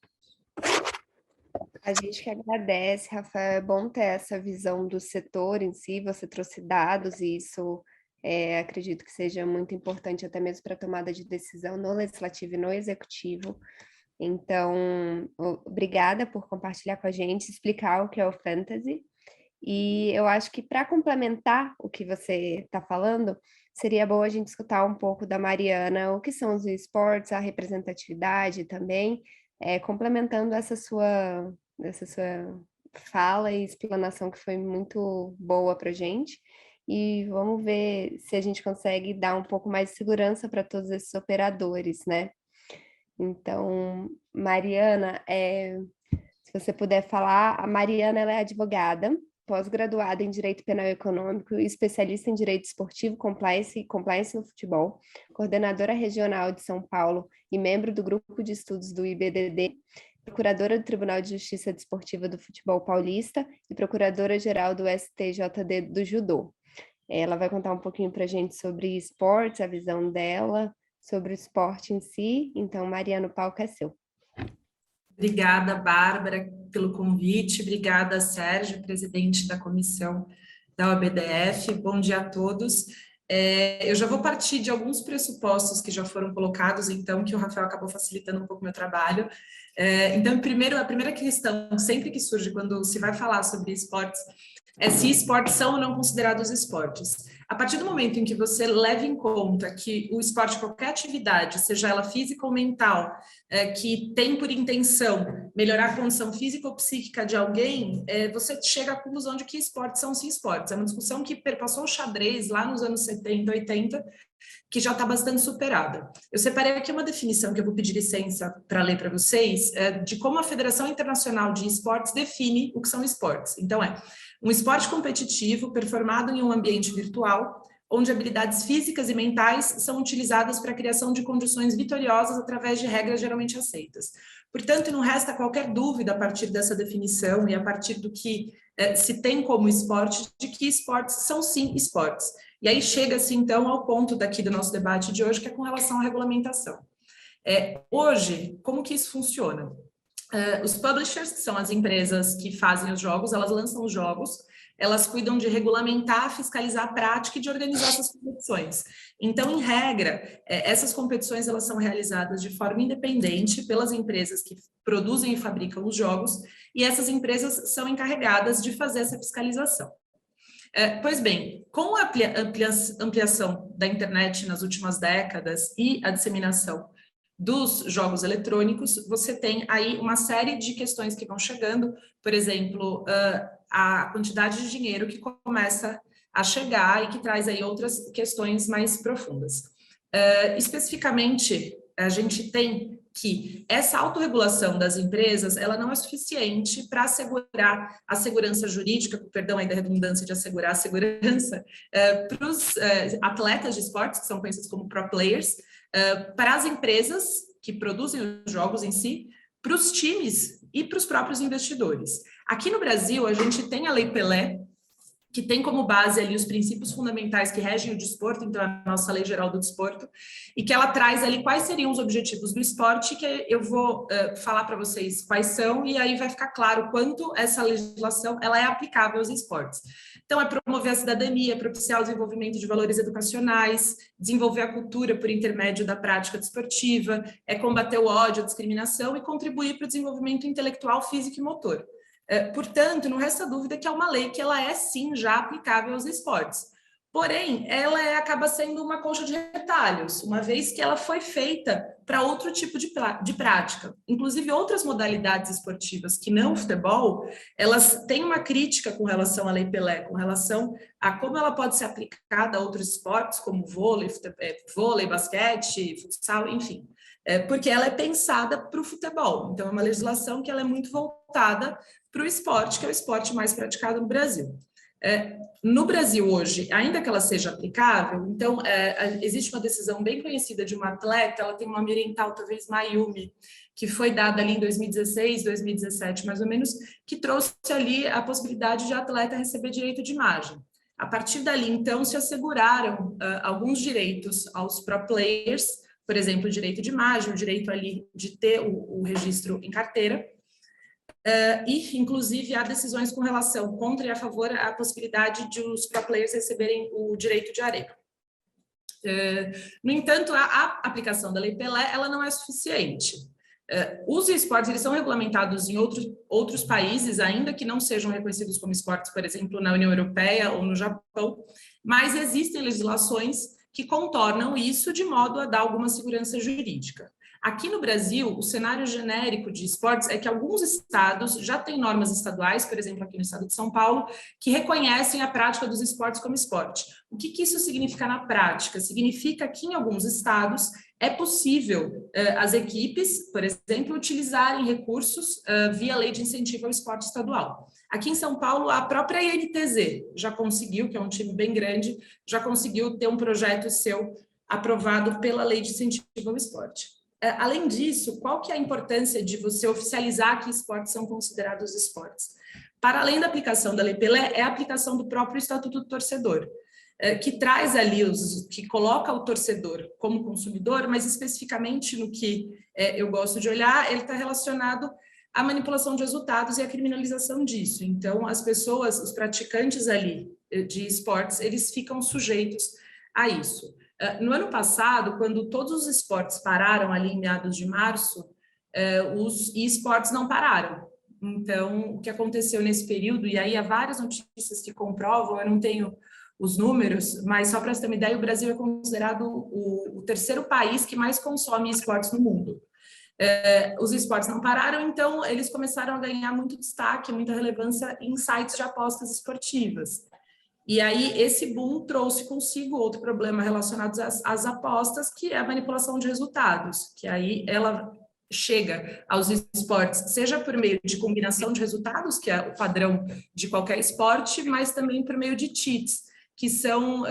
A gente que agradece, Rafael, é bom ter essa visão do setor em si, você trouxe dados e isso acredito que seja muito importante até mesmo para a tomada de decisão no legislativo e no executivo. Então, obrigada por compartilhar com a gente, explicar o que é o Fantasy. E eu acho que para complementar o que você está falando, seria bom a gente escutar um pouco da Mariana, o que são os esportes, a representatividade também, complementando essa sua fala e explanação que foi muito boa para a gente. E vamos ver se a gente consegue dar um pouco mais de segurança para todos esses operadores, né? Então, Mariana, se você puder falar, a Mariana ela é advogada, pós-graduada em Direito Penal e Econômico, especialista em Direito Esportivo, Compliance e Compliance no Futebol, coordenadora regional de São Paulo e membro do Grupo de Estudos do IBDD, procuradora do Tribunal de Justiça Desportiva do Futebol Paulista e procuradora-geral do STJD do Judô. Ela vai contar um pouquinho para a gente sobre esportes, a visão dela, sobre o esporte em si. Então, Mariana, o palco é seu. Obrigada, Bárbara, pelo convite. Obrigada, Sérgio, presidente da comissão da OBDF. Bom dia a todos. Eu já vou partir de alguns pressupostos que já foram colocados, então, que o Rafael acabou facilitando um pouco o meu trabalho. Então, a primeira questão, sempre que surge quando se vai falar sobre esportes, é se esportes são ou não considerados esportes. A partir do momento em que você leva em conta que o esporte, qualquer atividade, seja ela física ou mental, que tem por intenção melhorar a condição física ou psíquica de alguém, você chega à conclusão de que esportes são sim esportes. É uma discussão que perpassou o xadrez lá nos anos 70, 80, que já está bastante superada. Eu separei aqui uma definição que eu vou pedir licença para ler para vocês, de como a Federação Internacional de Esportes define o que são esportes. Então, um esporte competitivo performado em um ambiente virtual, onde habilidades físicas e mentais são utilizadas para a criação de condições vitoriosas através de regras geralmente aceitas. Portanto, não resta qualquer dúvida a partir dessa definição e a partir do que se tem como esporte, de que esportes são sim esportes. E aí chega-se, então, ao ponto daqui do nosso debate de hoje, que é com relação à regulamentação. Hoje, como que isso funciona? Os publishers, que são as empresas que fazem os jogos, elas lançam os jogos, elas cuidam de regulamentar, fiscalizar a prática e de organizar essas competições. Então, em regra, essas competições elas são realizadas de forma independente pelas empresas que produzem e fabricam os jogos, e essas empresas são encarregadas de fazer essa fiscalização. Pois bem, com a ampliação da internet nas últimas décadas e a disseminação dos jogos eletrônicos, você tem aí uma série de questões que vão chegando, por exemplo, a quantidade de dinheiro que começa a chegar e que traz aí outras questões mais profundas. Especificamente, a gente tem que essa autorregulação das empresas, ela não é suficiente para assegurar a segurança jurídica, perdão aí da redundância de assegurar a segurança, para os atletas de esportes, que são conhecidos como pro players, para as empresas que produzem os jogos em si, para os times e para os próprios investidores. Aqui no Brasil, a gente tem a Lei Pelé, que tem como base ali os princípios fundamentais que regem o desporto, então a nossa Lei Geral do Desporto, e que ela traz ali quais seriam os objetivos do esporte, que eu vou falar para vocês quais são, e aí vai ficar claro quanto essa legislação ela é aplicável aos esportes. Então, é promover a cidadania, propiciar o desenvolvimento de valores educacionais, desenvolver a cultura por intermédio da prática desportiva, é combater o ódio, a discriminação e contribuir para o desenvolvimento intelectual, físico e motor. Portanto, não resta dúvida que é uma lei que ela é, sim, já aplicável aos esportes. Porém, ela acaba sendo uma colcha de retalhos, uma vez que ela foi feita para outro tipo de prática. Inclusive, outras modalidades esportivas que não o futebol, elas têm uma crítica com relação à Lei Pelé, com relação a como ela pode ser aplicada a outros esportes, como vôlei, basquete, futsal, enfim. porque ela é pensada para o futebol. Então, é uma legislação que ela é muito voltada para o esporte, que é o esporte mais praticado no Brasil. No Brasil hoje, ainda que ela seja aplicável, então existe uma decisão bem conhecida de uma atleta, ela tem um nome oriental, talvez Mayumi, que foi dada ali em 2016, 2017, mais ou menos, que trouxe ali a possibilidade de a atleta receber direito de imagem. A partir dali, então, se asseguraram alguns direitos aos pro players, por exemplo, o direito de imagem, o direito ali de ter o registro em carteira, e, inclusive, há decisões com relação contra e a favor a possibilidade de os pro players receberem o direito de areia. No entanto, a aplicação da Lei Pelé ela não é suficiente. Os esportes eles são regulamentados em outros países, ainda que não sejam reconhecidos como esportes, por exemplo, na União Europeia ou no Japão, mas existem legislações que contornam isso de modo a dar alguma segurança jurídica. Aqui no Brasil, o cenário genérico de esportes é que alguns estados já têm normas estaduais, por exemplo, aqui no estado de São Paulo, que reconhecem a prática dos esportes como esporte. O que isso significa na prática? Significa que em alguns estados é possível as equipes, por exemplo, utilizarem recursos via lei de incentivo ao esporte estadual. Aqui em São Paulo, a própria INTZ já conseguiu, que é um time bem grande, já conseguiu ter um projeto seu aprovado pela lei de incentivo ao esporte. Além disso, qual que é a importância de você oficializar que esportes são considerados esportes? Para além da aplicação da Lei Pelé, é a aplicação do próprio Estatuto do Torcedor, que traz ali, que coloca o torcedor como consumidor, mas especificamente no que eu gosto de olhar, ele está relacionado à manipulação de resultados e à criminalização disso. Então, as pessoas, os praticantes ali de esportes, eles ficam sujeitos a isso. No ano passado, quando todos os esportes pararam ali em meados de março, os esportes não pararam. Então, o que aconteceu nesse período, e aí há várias notícias que comprovam, eu não tenho os números, mas só para você ter uma ideia, o Brasil é considerado o terceiro país que mais consome esportes no mundo. Os esportes não pararam, então eles começaram a ganhar muito destaque, muita relevância em sites de apostas esportivas. E aí, esse boom trouxe consigo outro problema relacionado às apostas, que é a manipulação de resultados, que aí ela chega aos esportes, seja por meio de combinação de resultados, que é o padrão de qualquer esporte, mas também por meio de cheats, que são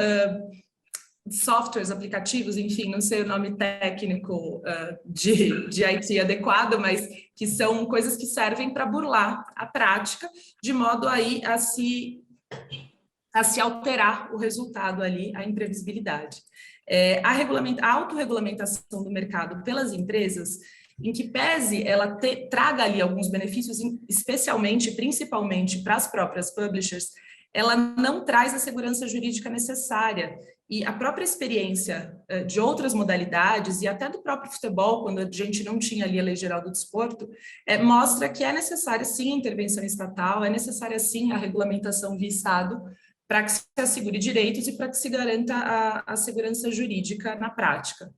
softwares, aplicativos, enfim, não sei o nome técnico de IT adequado, mas que são coisas que servem para burlar a prática, de modo aí a se alterar o resultado ali, a imprevisibilidade. A autorregulamentação do mercado pelas empresas, em que pese ela traga ali alguns benefícios, especialmente, principalmente para as próprias publishers, ela não traz a segurança jurídica necessária. E a própria experiência de outras modalidades, e até do próprio futebol, quando a gente não tinha ali a Lei Geral do Desporto, mostra que é necessária, sim, a intervenção estatal, é necessária, sim, a regulamentação via Estado, para que se assegure direitos e para que se garanta a segurança jurídica na prática.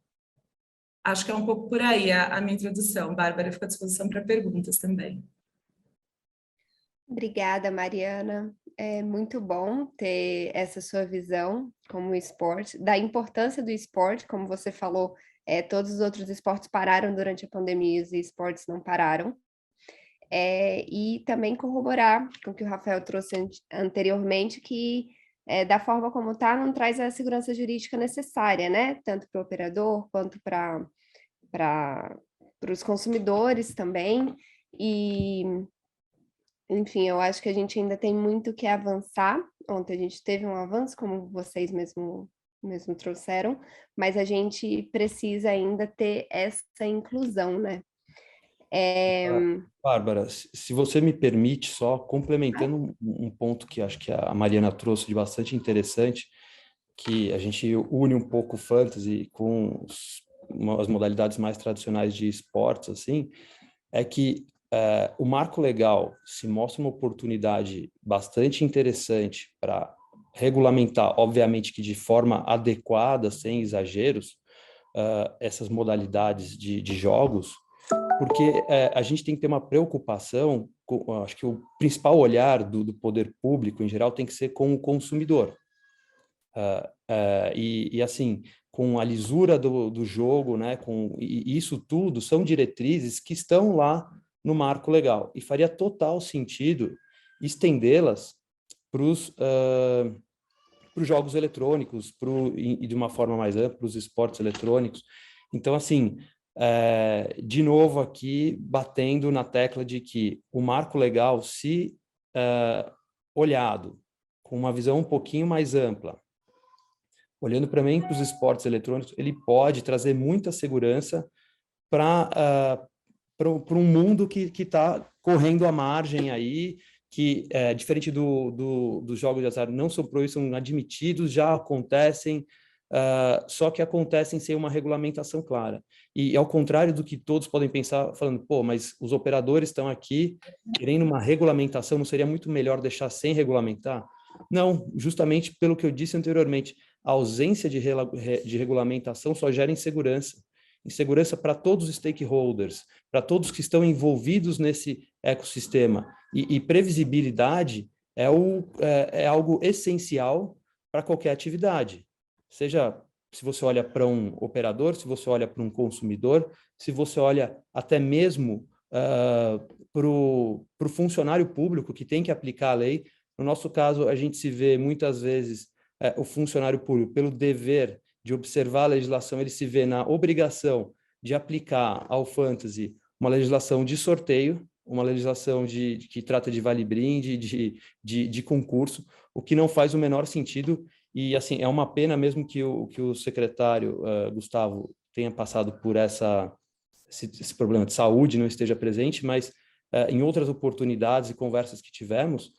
Acho que é um pouco por aí a minha introdução. Bárbara, fico à disposição para perguntas também. Obrigada, Mariana. É muito bom ter essa sua visão como esporte, da importância do esporte, como você falou, todos os outros esportes pararam durante a pandemia e os esportes não pararam. E também corroborar com o que o Rafael trouxe anteriormente, que da forma como está, não traz a segurança jurídica necessária, né? Tanto para o operador quanto para os consumidores também. E, enfim, eu acho que a gente ainda tem muito que avançar. Ontem a gente teve um avanço, como vocês mesmo trouxeram, mas a gente precisa ainda ter essa inclusão, né? Bárbara, se você me permite, só complementando um ponto que acho que a Mariana trouxe de bastante interessante, que a gente une um pouco o fantasy com as modalidades mais tradicionais de esportes, assim, é que o marco legal se mostra uma oportunidade bastante interessante para regulamentar, obviamente que de forma adequada, sem exageros, essas modalidades de jogos, porque a gente tem que ter uma preocupação, acho que o principal olhar do poder público, em geral, tem que ser com o consumidor. E assim, com a lisura do jogo, né, e isso tudo são diretrizes que estão lá no marco legal. E faria total sentido estendê-las para os jogos eletrônicos, e de uma forma mais ampla, para os esportes eletrônicos. Então, assim, de novo aqui, batendo na tecla de que o marco legal, se olhado com uma visão um pouquinho mais ampla, olhando para mim para os esportes eletrônicos, ele pode trazer muita segurança para um mundo que está correndo à margem aí, que, diferente dos jogos de azar, não são proibidos, são admitidos, já acontecem, só que acontecem sem uma regulamentação clara. E ao contrário do que todos podem pensar, falando, pô, mas os operadores estão aqui querendo uma regulamentação, não seria muito melhor deixar sem regulamentar? Não, justamente pelo que eu disse anteriormente, a ausência de regulamentação só gera insegurança. Insegurança para todos os stakeholders, para todos que estão envolvidos nesse ecossistema. E previsibilidade é algo essencial para qualquer atividade. Seja se você olha para um operador, se você olha para um consumidor, se você olha até mesmo para o funcionário público que tem que aplicar a lei. No nosso caso, a gente se vê muitas vezes o funcionário público, pelo dever de observar a legislação, ele se vê na obrigação de aplicar ao fantasy uma legislação de sorteio, uma legislação que trata de vale-brinde, de concurso, o que não faz o menor sentido. E, assim, é uma pena mesmo que o secretário Gustavo tenha passado por esse problema de saúde, não esteja presente, mas em outras oportunidades e conversas que tivemos,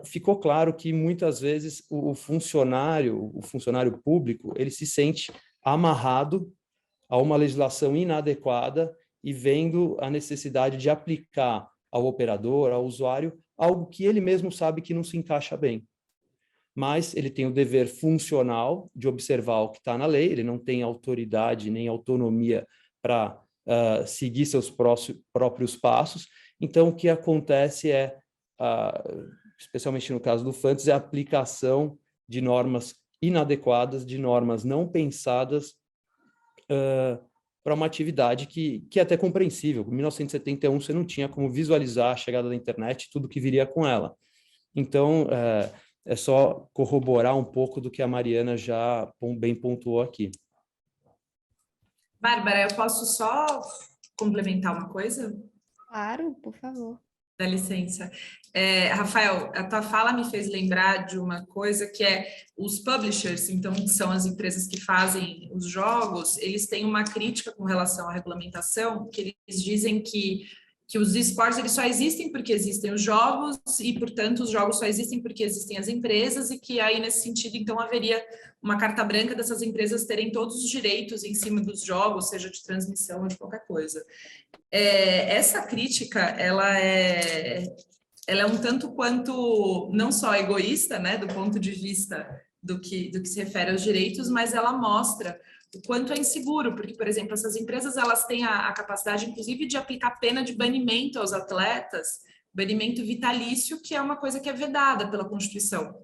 ficou claro que muitas vezes o funcionário público, ele se sente amarrado a uma legislação inadequada e vendo a necessidade de aplicar ao operador, ao usuário, algo que ele mesmo sabe que não se encaixa bem. Mas ele tem o dever funcional de observar o que está na lei, ele não tem autoridade nem autonomia para seguir seus próprios passos. Então, o que acontece especialmente no caso do fantasy, a aplicação de normas inadequadas, de normas não pensadas para uma atividade que é até compreensível. Em 1971, você não tinha como visualizar a chegada da internet e tudo que viria com ela. Então, é só corroborar um pouco do que a Mariana já bem pontuou aqui. Bárbara, eu posso só complementar uma coisa? Claro, por favor. Dá licença. Rafael, a tua fala me fez lembrar de uma coisa que é os publishers, então, que são as empresas que fazem os jogos, eles têm uma crítica com relação à regulamentação, que eles dizem que os esportes eles só existem porque existem os jogos e, portanto, os jogos só existem porque existem as empresas e que aí, nesse sentido, então, haveria uma carta branca dessas empresas terem todos os direitos em cima dos jogos, seja de transmissão ou de qualquer coisa. Essa crítica, ela é um tanto quanto não só egoísta, né, do ponto de vista do que se refere aos direitos, mas ela mostra o quanto é inseguro, porque, por exemplo, essas empresas elas têm a capacidade, inclusive, de aplicar pena de banimento aos atletas, banimento vitalício, que é uma coisa que é vedada pela Constituição.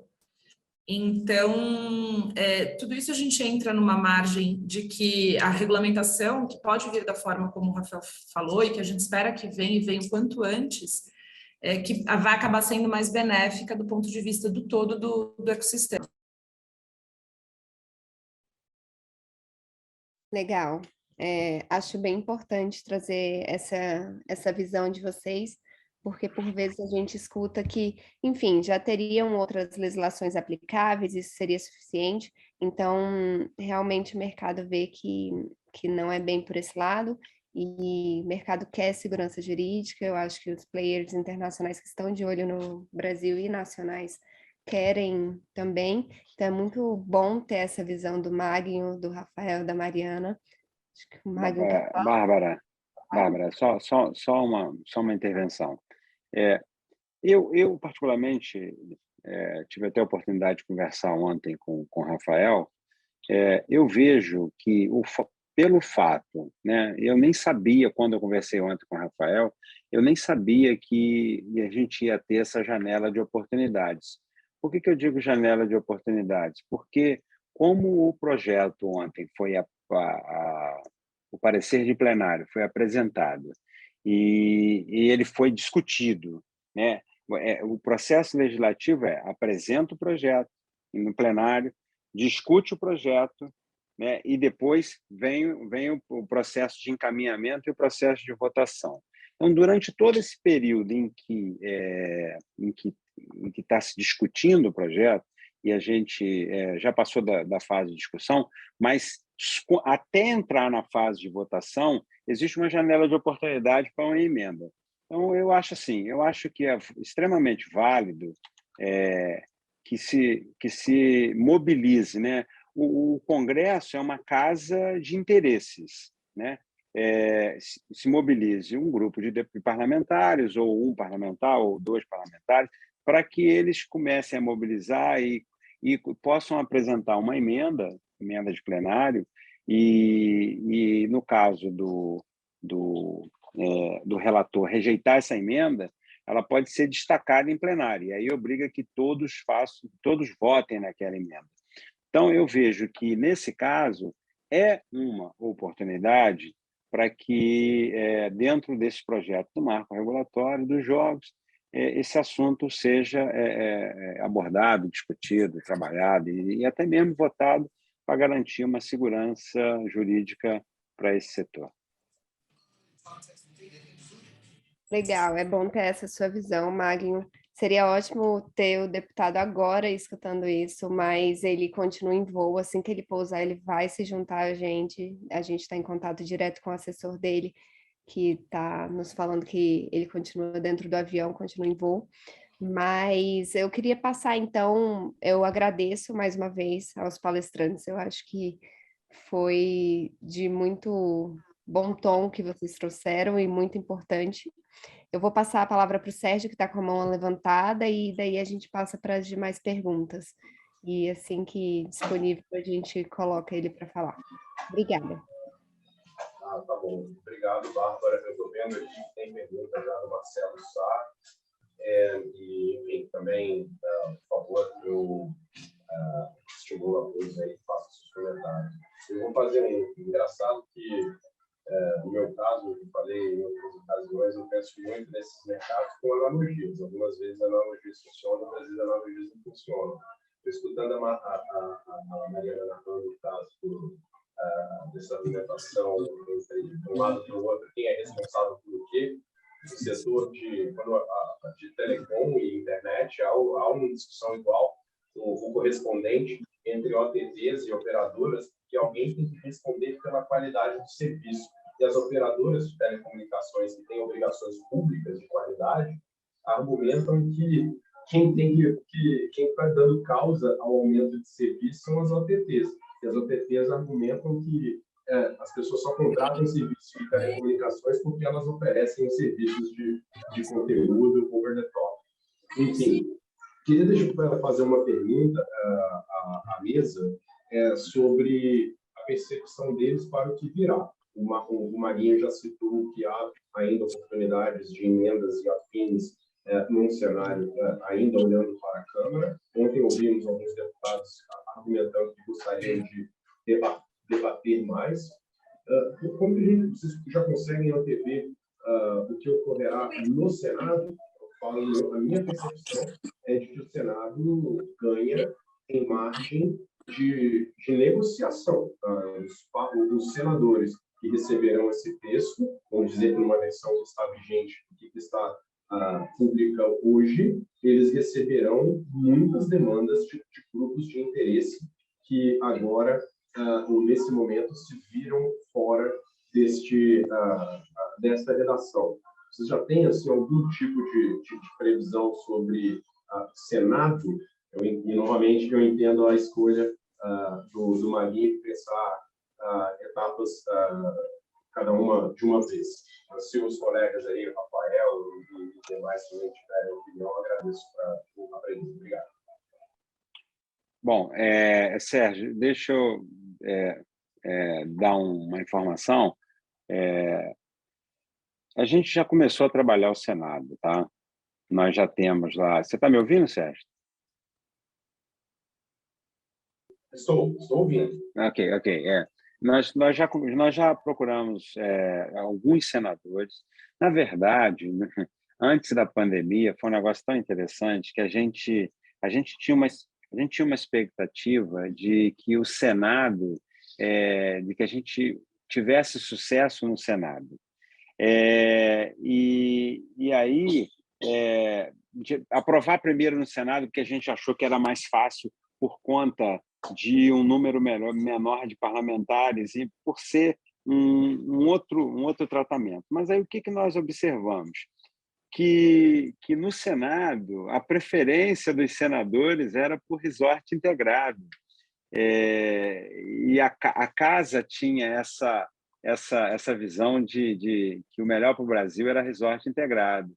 Então, tudo isso a gente entra numa margem de que a regulamentação, que pode vir da forma como o Rafael falou, e que a gente espera que venha o quanto antes, que vai acabar sendo mais benéfica do ponto de vista do todo do ecossistema. Legal. Acho bem importante trazer essa visão de vocês, porque por vezes a gente escuta que, enfim, já teriam outras legislações aplicáveis, isso seria suficiente. Então, realmente o mercado vê que não é bem por esse lado, e o mercado quer segurança jurídica. Eu acho que os players internacionais que estão de olho no Brasil e nacionais querem também. Então, é muito bom ter essa visão do Magno, do Rafael, da Mariana. Acho que o Magno tá... Bárbara, só uma intervenção. Eu particularmente, tive até a oportunidade de conversar ontem com o Rafael. Eu vejo que, pelo fato, né, eu nem sabia, quando eu conversei ontem com o Rafael, eu nem sabia que a gente ia ter essa janela de oportunidades. Por que eu digo janela de oportunidades? Porque, como o projeto ontem foi o parecer de plenário foi apresentado e ele foi discutido, né? O processo legislativo apresenta o projeto no plenário, discute o projeto, né? E depois vem o processo de encaminhamento e o processo de votação. Então, durante todo esse período em que está se discutindo o projeto, e a gente já passou da fase de discussão, mas até entrar na fase de votação, existe uma janela de oportunidade para uma emenda. Então, eu acho que é extremamente válido que se mobilize, né? O Congresso é uma casa de interesses, né? Se mobilize um grupo de parlamentares, ou um parlamentar, ou dois parlamentares, para que eles comecem a mobilizar e possam apresentar uma emenda de plenário, e no caso do relator rejeitar essa emenda, ela pode ser destacada em plenário, e aí obriga que todos votem naquela emenda. Então, eu vejo que, nesse caso, é uma oportunidade para que, dentro desse projeto do marco regulatório dos jogos, esse assunto seja abordado, discutido, trabalhado e até mesmo votado para garantir uma segurança jurídica para esse setor. Legal, é bom ter essa sua visão, Magno. Seria ótimo ter o deputado agora escutando isso, mas ele continua em voo. Assim que ele pousar, ele vai se juntar a gente. A gente está em contato direto com o assessor dele, que está nos falando que ele continua dentro do avião, continua em voo. Mas eu queria passar, então, eu agradeço mais uma vez aos palestrantes. Eu acho que foi de muito bom tom que vocês trouxeram e muito importante. Eu vou passar a palavra para o Sérgio, que está com a mão levantada, e daí a gente passa para as demais perguntas. E assim que disponível, a gente coloca ele para falar. Obrigada. Tá bom. Obrigado, Bárbara. Eu estou vendo aqui que tem pergunta já do Marcelo Sá. E, enfim, também, por favor, eu estimulo a coisa aí, faço seus comentários. Eu vou fazer um engraçado que, no meu caso, eu falei em outras ocasiões, eu penso muito nesses mercados com analogias. Algumas vezes analogias funcionam, outras vezes analogias não funcionam. Estou escutando a Mariana narrando o caso dessa alimentação entre um lado e o outro, quem é responsável por quê. No setor de telecom e internet, há uma discussão igual, o correspondente entre OTTs e operadoras, que alguém tem que responder pela qualidade do serviço. E as operadoras de telecomunicações, que têm obrigações públicas de qualidade, argumentam que quem está dando causa ao aumento de serviço são as OTTs. E as OTTs argumentam que as pessoas só contratam serviços de telecomunicações porque elas oferecem serviços de conteúdo over the top. Enfim, queria fazer uma pergunta à mesa sobre a percepção deles para o que virá. O Marinho já citou que há ainda oportunidades de emendas e afins num cenário ainda olhando para a Câmara. Ontem ouvimos alguns deputados argumentando que gostariam de debater mais. Como vocês já conseguem antever o que ocorrerá no Senado? A minha percepção é de que o Senado ganha em margem de negociação. Os senadores que receberão esse texto, vamos dizer, numa versão que está vigente, que está pública hoje, eles receberão muitas demandas de grupos de interesse que agora, nesse momento, se viram fora desta redação. Vocês já têm assim, algum tipo de previsão sobre Senado? E, novamente, eu entendo a escolha do Marinho de pensar etapas, cada uma de uma vez. Se os colegas aí, Rafael e demais, também tiverem opinião, eu agradeço a presença. Obrigado. Bom, Sérgio, deixa eu dar uma informação. A gente já começou a trabalhar o Senado, tá? Nós já temos lá... Você está me ouvindo, Sérgio? Estou ouvindo. Ok. Nós já procuramos alguns senadores. Na verdade, né, antes da pandemia, foi um negócio tão interessante que a gente tinha uma expectativa de que o Senado, de que a gente tivesse sucesso no Senado. E aí, de aprovar primeiro no Senado, porque a gente achou que era mais fácil por conta de um número menor de parlamentares e por ser um outro tratamento. Mas aí o que nós observamos? Que no Senado, a preferência dos senadores era por resort integrado. E a casa tinha essa visão de que o melhor para o Brasil era resort integrado.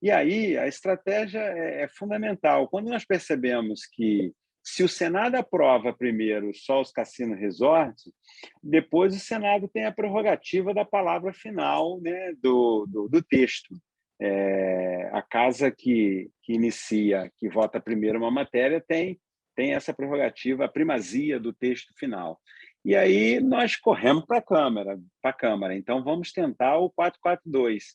E aí a estratégia é fundamental. Quando nós percebemos que se o Senado aprova primeiro só os cassinos resorts, depois o Senado tem a prerrogativa da palavra final, né, do texto. A casa que inicia, que vota primeiro uma matéria, tem essa prerrogativa, a primazia do texto final. E aí nós corremos para a Câmara. Então, vamos tentar o 442.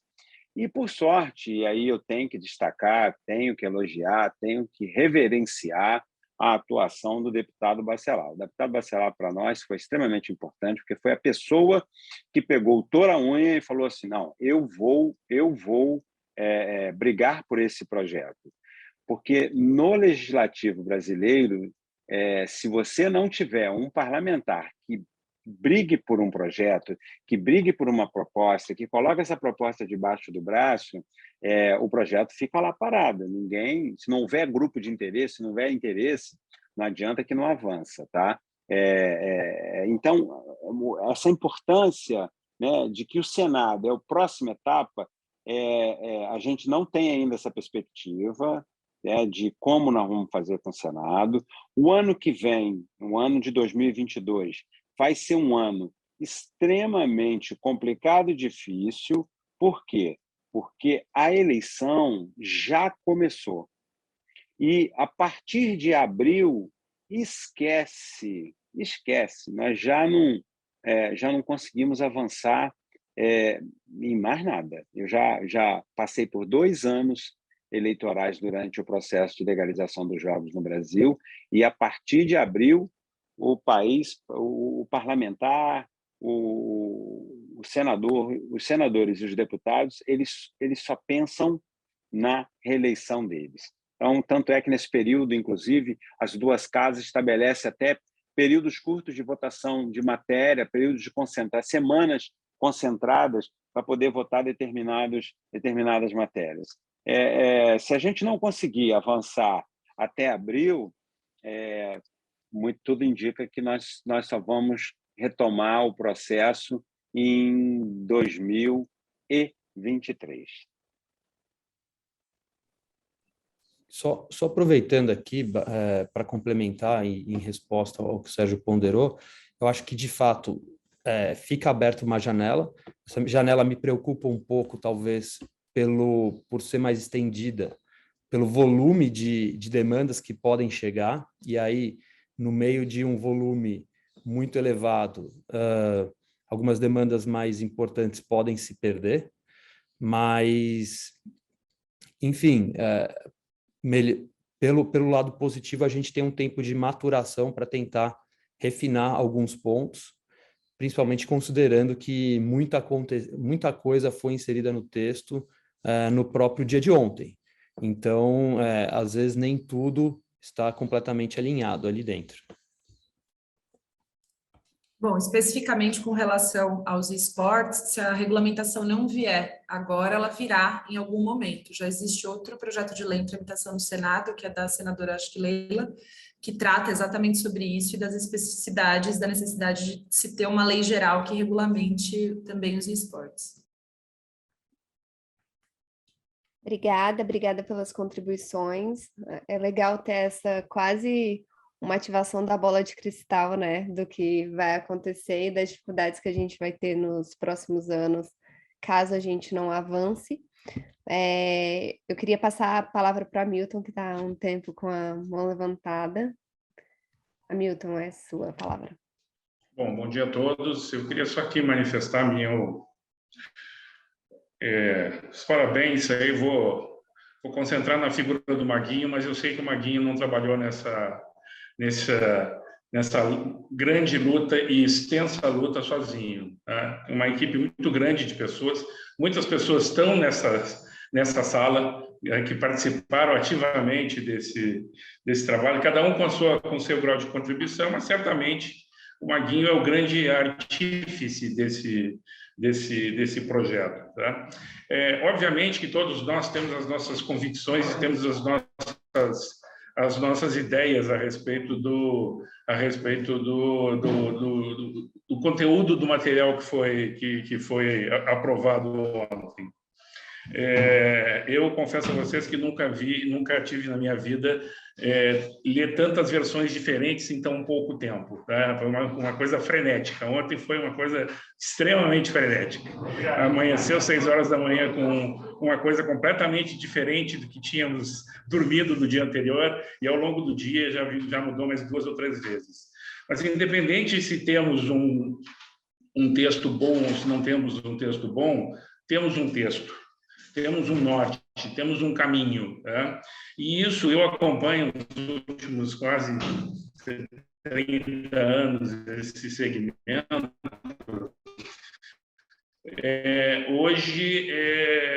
E, por sorte, e aí eu tenho que destacar, tenho que elogiar, tenho que reverenciar a atuação do deputado Bacelar. O deputado Bacelar, para nós, foi extremamente importante, porque foi a pessoa que pegou o touro à unha e falou assim, não, eu vou brigar por esse projeto. Porque no legislativo brasileiro, se você não tiver um parlamentar que brigue por um projeto, que brigue por uma proposta, que coloque essa proposta debaixo do braço, o projeto fica lá parado. Ninguém, se não houver grupo de interesse, se não houver interesse, não adianta que não avança, tá? Então, essa importância, né, de que o Senado é a próxima etapa, a gente não tem ainda essa perspectiva, de como nós vamos fazer com o Senado. O ano que vem, o ano de 2022, vai ser um ano extremamente complicado e difícil. Por quê? Porque a eleição já começou. E, a partir de abril, esquece, nós já não conseguimos avançar em mais nada. Eu já passei por 2 anos eleitorais durante o processo de legalização dos jogos no Brasil, e a partir de abril, o país, o parlamentar, o senador, os senadores e os deputados, eles só pensam na reeleição deles. Então, tanto é que nesse período, inclusive, as duas casas estabelecem até períodos curtos de votação de matéria, períodos de semanas concentradas para poder votar determinadas matérias. Se a gente não conseguir avançar até abril, tudo indica que nós só vamos retomar o processo em 2023. Só aproveitando aqui, para complementar em resposta ao que o Sérgio ponderou, eu acho que, de fato, fica aberta uma janela. Essa janela me preocupa um pouco, talvez, por ser mais estendida, pelo volume de demandas que podem chegar, e aí, no meio de um volume muito elevado, algumas demandas mais importantes podem se perder, mas, enfim, pelo lado positivo, a gente tem um tempo de maturação para tentar refinar alguns pontos, principalmente considerando que muita coisa foi inserida no texto no próprio dia de ontem. Então, às vezes, nem tudo está completamente alinhado ali dentro. Bom, especificamente com relação aos esportes, se a regulamentação não vier agora, ela virá em algum momento. Já existe outro projeto de lei em tramitação no Senado, que é da senadora Leila, que trata exatamente sobre isso e das especificidades da necessidade de se ter uma lei geral que regulamente também os esportes. Obrigada pelas contribuições. É legal ter essa quase uma ativação da bola de cristal, né, do que vai acontecer e das dificuldades que a gente vai ter nos próximos anos, caso a gente não avance. Eu queria passar a palavra para Milton, que está há um tempo com a mão levantada. Hamilton, é sua palavra. Bom dia a todos. Eu queria só aqui manifestar os parabéns aí. Vou concentrar na figura do Maguinho, mas eu sei que o Maguinho não trabalhou nessa grande luta e extensa luta sozinho, tá? Uma equipe muito grande de pessoas, muitas pessoas estão nessa sala, que participaram ativamente desse trabalho, cada um com seu grau de contribuição, mas certamente o Maguinho é o grande artífice desse projeto, tá? Obviamente que todos nós temos as nossas convicções e temos as nossas ideias a respeito do conteúdo do material que foi aprovado ontem. Eu confesso a vocês que nunca tive na minha vida ler tantas versões diferentes em tão pouco tempo, tá? Foi uma coisa frenética. Ontem foi uma coisa extremamente frenética. Amanheceu 6 horas da manhã com uma coisa completamente diferente do que tínhamos dormido no dia anterior, e ao longo do dia já mudou mais 2 ou 3 vezes. Mas independente se temos um texto bom ou se não temos um texto bom, temos um texto. Temos um norte, temos um caminho, tá? E isso eu acompanho nos últimos quase 30 anos, esse segmento. Hoje,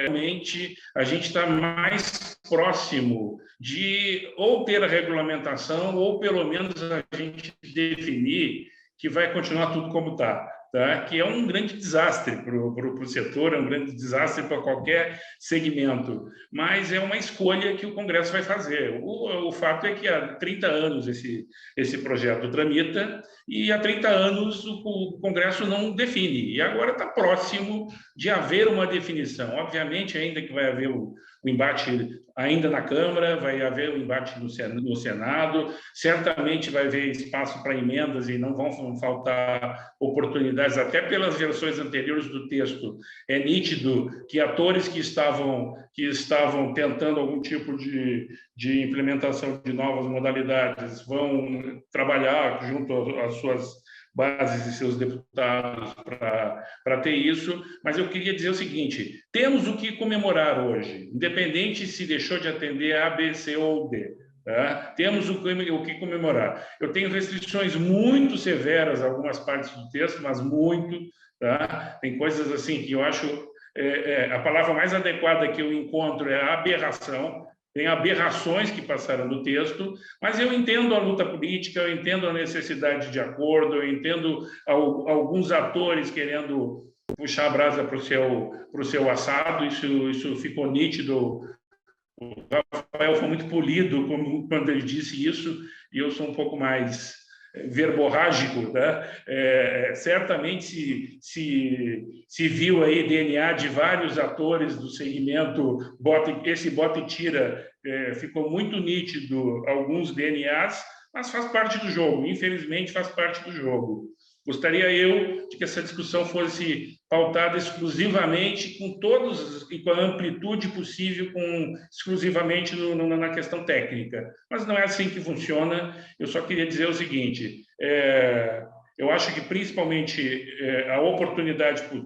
realmente, a gente está mais próximo de ou ter a regulamentação ou, pelo menos, a gente definir que vai continuar tudo como está. Tá? Que é um grande desastre para o setor, é um grande desastre para qualquer segmento, mas é uma escolha que o Congresso vai fazer. O fato é que há 30 anos esse projeto tramita e há 30 anos o Congresso não define, e agora está próximo de haver uma definição. Obviamente, ainda que vai haver o embate ainda na Câmara, vai haver um embate no Senado, certamente vai haver espaço para emendas e não vão faltar oportunidades, até pelas versões anteriores do texto. É nítido que atores que estavam tentando algum tipo de implementação de novas modalidades vão trabalhar junto às suas bases e seus deputados para ter isso, mas eu queria dizer o seguinte: temos o que comemorar hoje, independente se deixou de atender A, B, C ou D. Tá? Temos o que comemorar. Eu tenho restrições muito severas a algumas partes do texto, mas muito. Tá? Tem coisas assim que eu acho... a palavra mais adequada que eu encontro é aberração. Tem aberrações que passaram no texto, mas eu entendo a luta política, eu entendo a necessidade de acordo, eu entendo alguns atores querendo puxar a brasa para o seu assado, isso ficou nítido. O Rafael foi muito polido quando ele disse isso, e eu sou um pouco mais verborrágico, tá? Certamente se viu aí DNA de vários atores do segmento, esse bota e tira, ficou muito nítido alguns DNAs, mas faz parte do jogo, infelizmente faz parte do jogo. Gostaria eu de que essa discussão fosse pautada exclusivamente com todos e com a amplitude possível, exclusivamente na questão técnica. Mas não é assim que funciona. Eu só queria dizer o seguinte: eu acho que principalmente a oportunidade para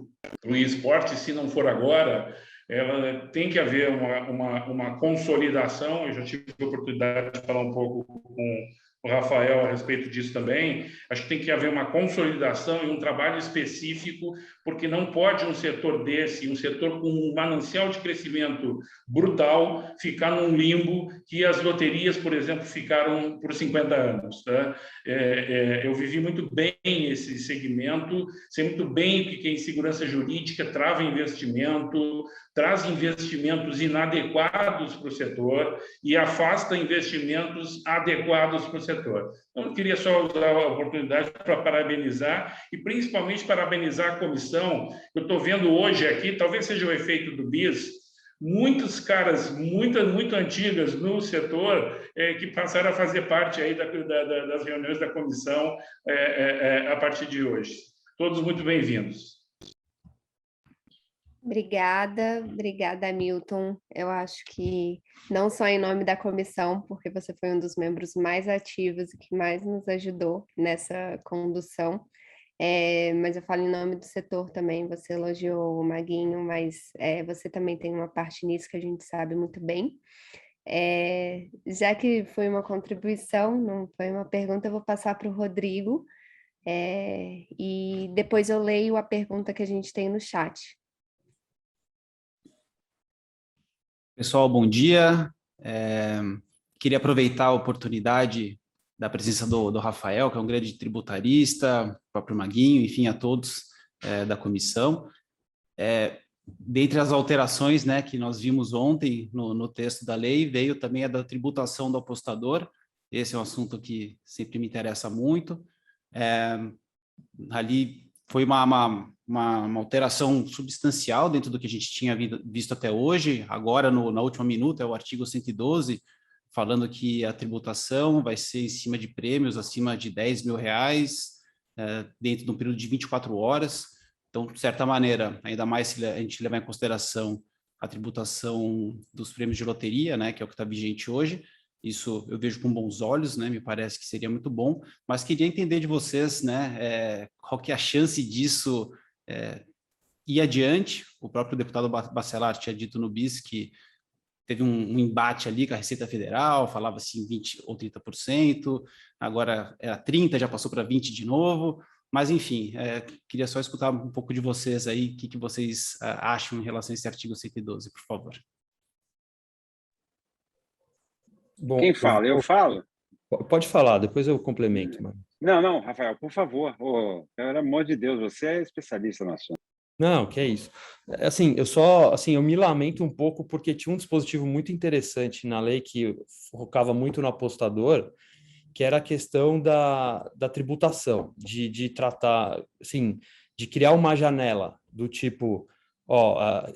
o esporte, se não for agora, ela tem que haver uma consolidação. Eu já tive a oportunidade de falar um pouco com o Rafael a respeito disso também. Acho que tem que haver uma consolidação e um trabalho específico, porque não pode um setor desse, um setor com um manancial de crescimento brutal, ficar num limbo que as loterias, por exemplo, ficaram por 50 anos. Tá? Eu vivi muito bem esse segmento, sei muito bem que a insegurança jurídica trava investimento, traz investimentos inadequados para o setor e afasta investimentos adequados para o setor. Então, eu queria só usar a oportunidade para parabenizar e, principalmente, parabenizar a comissão. Eu estou vendo hoje aqui, talvez seja o efeito do BIS, muitos caras muito antigas no setor que passaram a fazer parte aí das reuniões da comissão a partir de hoje. Todos muito bem-vindos. Obrigada, Milton. Eu acho que não só em nome da comissão, porque você foi um dos membros mais ativos e que mais nos ajudou nessa condução, mas eu falo em nome do setor também. Você elogiou o Maguinho, mas você também tem uma parte nisso que a gente sabe muito bem. Já que foi uma contribuição, não foi uma pergunta, eu vou passar para o Rodrigo, e depois eu leio a pergunta que a gente tem no chat. Pessoal, bom dia. Queria aproveitar a oportunidade da presença do Rafael, que é um grande tributarista, o próprio Maguinho, enfim, a todos da comissão. Dentre as alterações, né, que nós vimos ontem no texto da lei, veio também a da tributação do apostador. Esse é um assunto que sempre me interessa muito. Ali foi uma alteração substancial dentro do que a gente tinha visto até hoje. Agora, na última minuta, é o artigo 112, falando que a tributação vai ser em cima de prêmios acima de R$10 mil, dentro de um período de 24 horas. Então, de certa maneira, ainda mais se a gente levar em consideração a tributação dos prêmios de loteria, né, que é o que está vigente hoje, isso eu vejo com bons olhos, né? Me parece que seria muito bom, mas queria entender de vocês, né? Qual que é a chance disso ir adiante? O próprio deputado Bacelar tinha dito no BIS que teve um embate ali com a Receita Federal, falava assim 20% ou 30%, agora era 30%, já passou para 20% de novo, mas enfim, queria só escutar um pouco de vocês aí, o que vocês acham em relação a esse artigo 112, por favor. Bom, Quem fala? Eu falo? Pode falar, depois eu complemento, mano. Não, Rafael, por favor. Pelo amor de Deus, você é especialista no assunto. Não, que é isso. Assim, eu me lamento um pouco porque tinha um dispositivo muito interessante na lei que focava muito no apostador, que era a questão da tributação, de tratar, assim, de criar uma janela do tipo,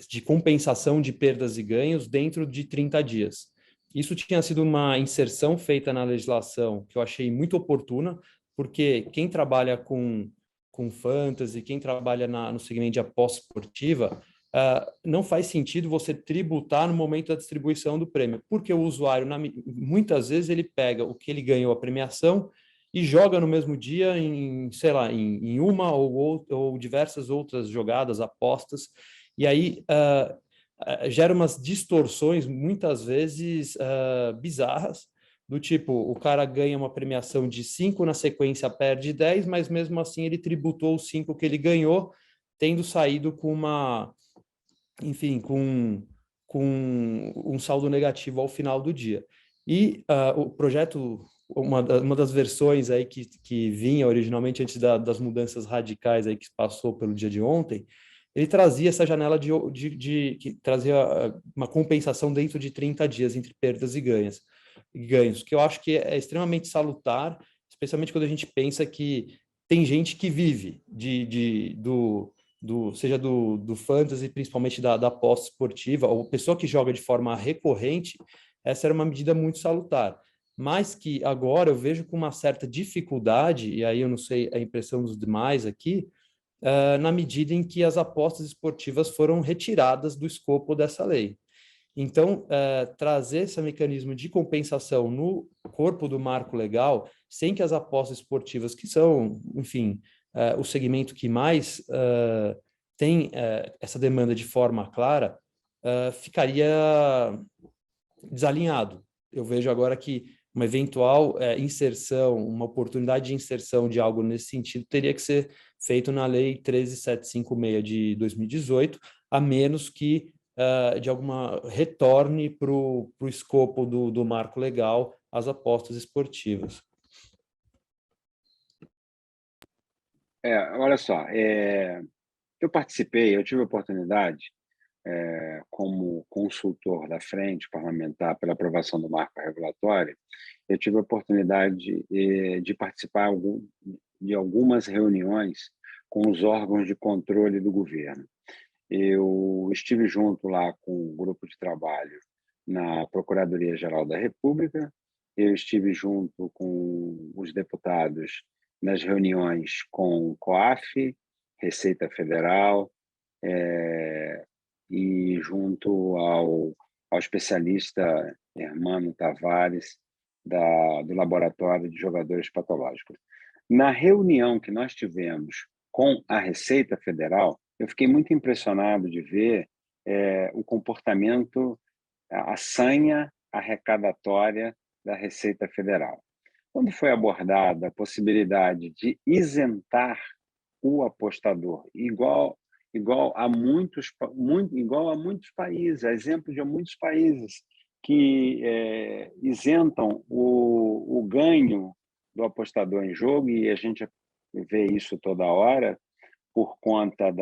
de compensação de perdas e ganhos dentro de 30 dias. Isso tinha sido uma inserção feita na legislação que eu achei muito oportuna, porque quem trabalha com fantasy, quem trabalha no segmento de aposta esportiva, não faz sentido você tributar no momento da distribuição do prêmio, porque o usuário, muitas vezes, ele pega o que ele ganhou a premiação e joga no mesmo dia em, sei lá, em uma ou diversas outras jogadas, apostas, e aí gera umas distorções, muitas vezes bizarras, do tipo, o cara ganha uma premiação de 5, na sequência perde 10, mas mesmo assim ele tributou os 5 que ele ganhou, tendo saído com enfim, com um saldo negativo ao final do dia. E o projeto, uma das versões aí que vinha originalmente antes das mudanças radicais aí que passou pelo dia de ontem, ele trazia essa janela que trazia uma compensação dentro de 30 dias entre perdas e ganhos, que eu acho que é extremamente salutar, especialmente quando a gente pensa que tem gente que vive seja do fantasy, principalmente da aposta esportiva, ou pessoa que joga de forma recorrente. Essa era uma medida muito salutar, mas que agora eu vejo com uma certa dificuldade, e aí eu não sei a impressão dos demais aqui, na medida em que as apostas esportivas foram retiradas do escopo dessa lei. Então, trazer esse mecanismo de compensação no corpo do marco legal, sem que as apostas esportivas, que são, enfim, o segmento que mais tem essa demanda de forma clara, ficaria desalinhado. Eu vejo agora que uma eventual inserção, uma oportunidade de inserção de algo nesse sentido teria que ser feito na Lei 13.756 de 2018, a menos que de alguma retorne para o escopo do marco legal as apostas esportivas. Olha só, eu tive a oportunidade, como consultor da Frente Parlamentar pela aprovação do marco regulatório, eu tive a oportunidade de participar de algumas reuniões com os órgãos de controle do governo. Eu estive junto lá com um grupo de trabalho na Procuradoria-Geral da República, eu estive junto com os deputados nas reuniões com COAF, Receita Federal, e junto ao especialista Hermano Tavares, do Laboratório de Jogadores Patológicos. Na reunião que nós tivemos com a Receita Federal, eu fiquei muito impressionado de ver o comportamento, a sanha arrecadatória da Receita Federal. Quando foi abordada a possibilidade de isentar o apostador, igual a muitos países, a exemplo de muitos países que isentam o ganho do apostador em jogo, e a gente vê isso toda hora por conta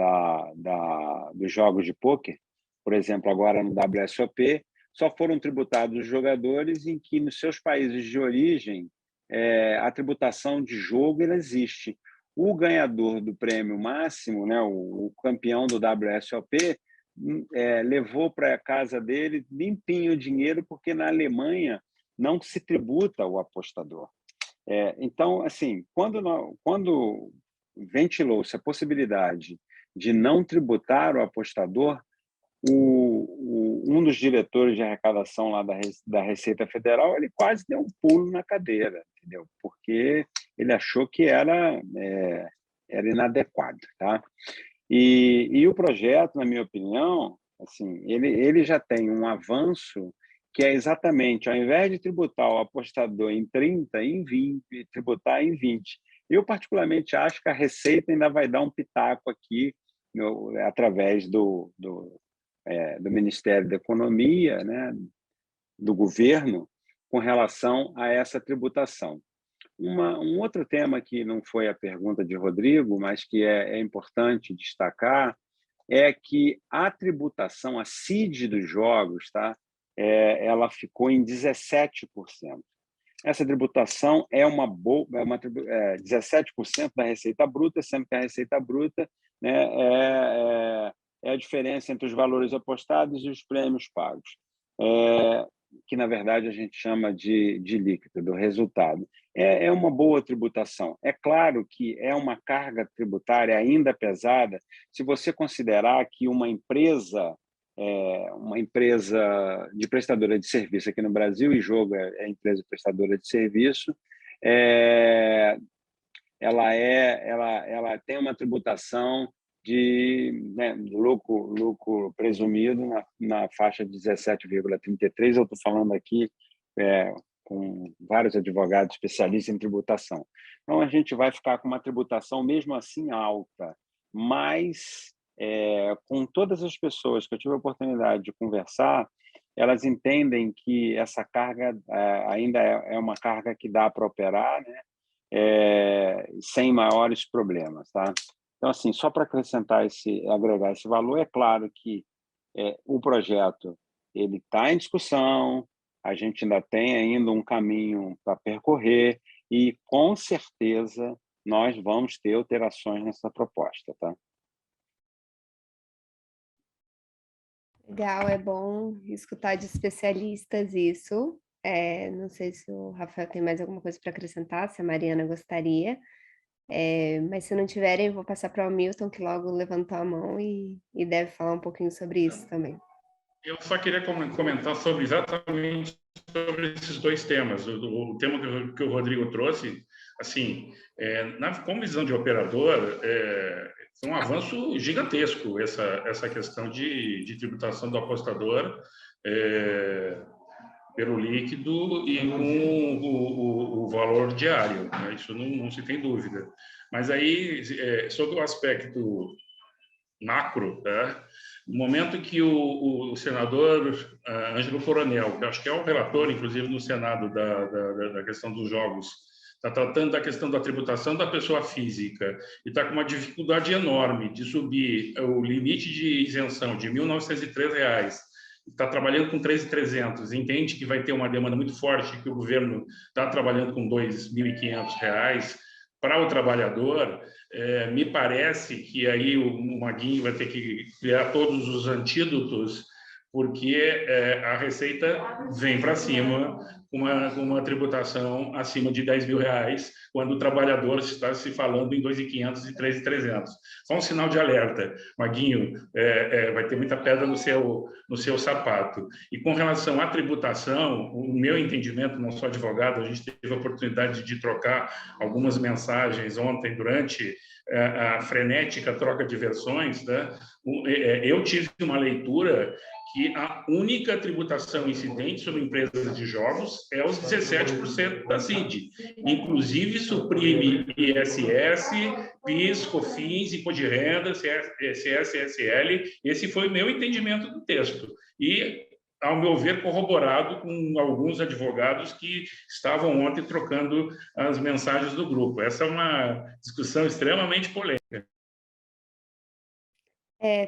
dos jogos de pôquer. Por exemplo, agora no WSOP, só foram tributados os jogadores em que, nos seus países de origem, a tributação de jogo ela existe. O ganhador do prêmio máximo, né, o campeão do WSOP, levou para a casa dele limpinho o dinheiro, porque na Alemanha não se tributa o apostador. Então, assim, quando ventilou-se a possibilidade de não tributar o apostador, um dos diretores de arrecadação lá da Receita Federal, ele quase deu um pulo na cadeira, entendeu? Porque ele achou que era inadequado, tá? E o projeto, na minha opinião, assim, ele já tem um avanço que é exatamente, ao invés de tributar o apostador em 30, em 20, tributar em 20. Eu, particularmente, acho que a Receita ainda vai dar um pitaco aqui, através do Ministério da Economia, né, do governo, com relação a essa tributação. Um outro tema que não foi a pergunta de Rodrigo, mas que é importante destacar, é que a tributação, a CID dos jogos, tá? Ela ficou em 17%. Essa tributação é 17% da receita bruta, sendo que a receita bruta, né, é a diferença entre os valores apostados e os prêmios pagos, que, na verdade, a gente chama de líquido, do resultado. É uma boa tributação. É claro que é uma carga tributária ainda pesada se você considerar que uma empresa de prestadora de serviço aqui no Brasil, e jogo é empresa prestadora de serviço, ela tem uma tributação de lucro presumido na faixa de 17,33%. Eu estou falando aqui com vários advogados especialistas em tributação. Então, a gente vai ficar com uma tributação, mesmo assim, alta, mas com todas as pessoas que eu tive a oportunidade de conversar, elas entendem que essa carga ainda é uma carga que dá para operar, né? Sem maiores problemas, tá? Então, assim, só para agregar esse valor, é claro que o projeto ele está em discussão, a gente ainda tem um caminho para percorrer e, com certeza, nós vamos ter alterações nessa proposta, tá? Legal, é bom escutar de especialistas isso. Não sei se o Rafael tem mais alguma coisa para acrescentar, se a Mariana gostaria. Mas se não tiverem, eu vou passar para o Milton, que logo levantou a mão e deve falar um pouquinho sobre isso também. Eu só queria comentar exatamente sobre esses dois temas. O tema que o Rodrigo trouxe, assim, como visão de operador, foi um avanço gigantesco essa questão de tributação do apostador pelo líquido e com o valor diário, né? Isso não se tem dúvida. Mas aí, sobre o aspecto macro, tá? No momento que o senador Ângelo Coronel, que acho que é o relator, inclusive, no Senado da questão dos jogos, está tratando da questão da tributação da pessoa física e está com uma dificuldade enorme de subir o limite de isenção de R$ 1.903, está trabalhando com 3.300, entende que vai ter uma demanda muito forte, que o governo está trabalhando com R$ 2.500 para o trabalhador, me parece que aí o Maguinho vai ter que criar todos os antídotos porque a Receita vem para cima com uma tributação acima de R$10.000, quando o trabalhador está se falando em 2.500 e 3.300. Só um sinal de alerta, Maguinho, vai ter muita pedra no seu sapato. E com relação à tributação, o meu entendimento, não sou advogado, a gente teve a oportunidade de trocar algumas mensagens ontem durante a frenética troca de versões, né? Eu tive uma leitura que a única tributação incidente sobre empresas de jogos é os 17% da CID. Inclusive, suprime ISS, PIS, COFINS, Imposto de Renda, CSSL. Esse foi o meu entendimento do texto. E, ao meu ver, corroborado com alguns advogados que estavam ontem trocando as mensagens do grupo. Essa é uma discussão extremamente polêmica.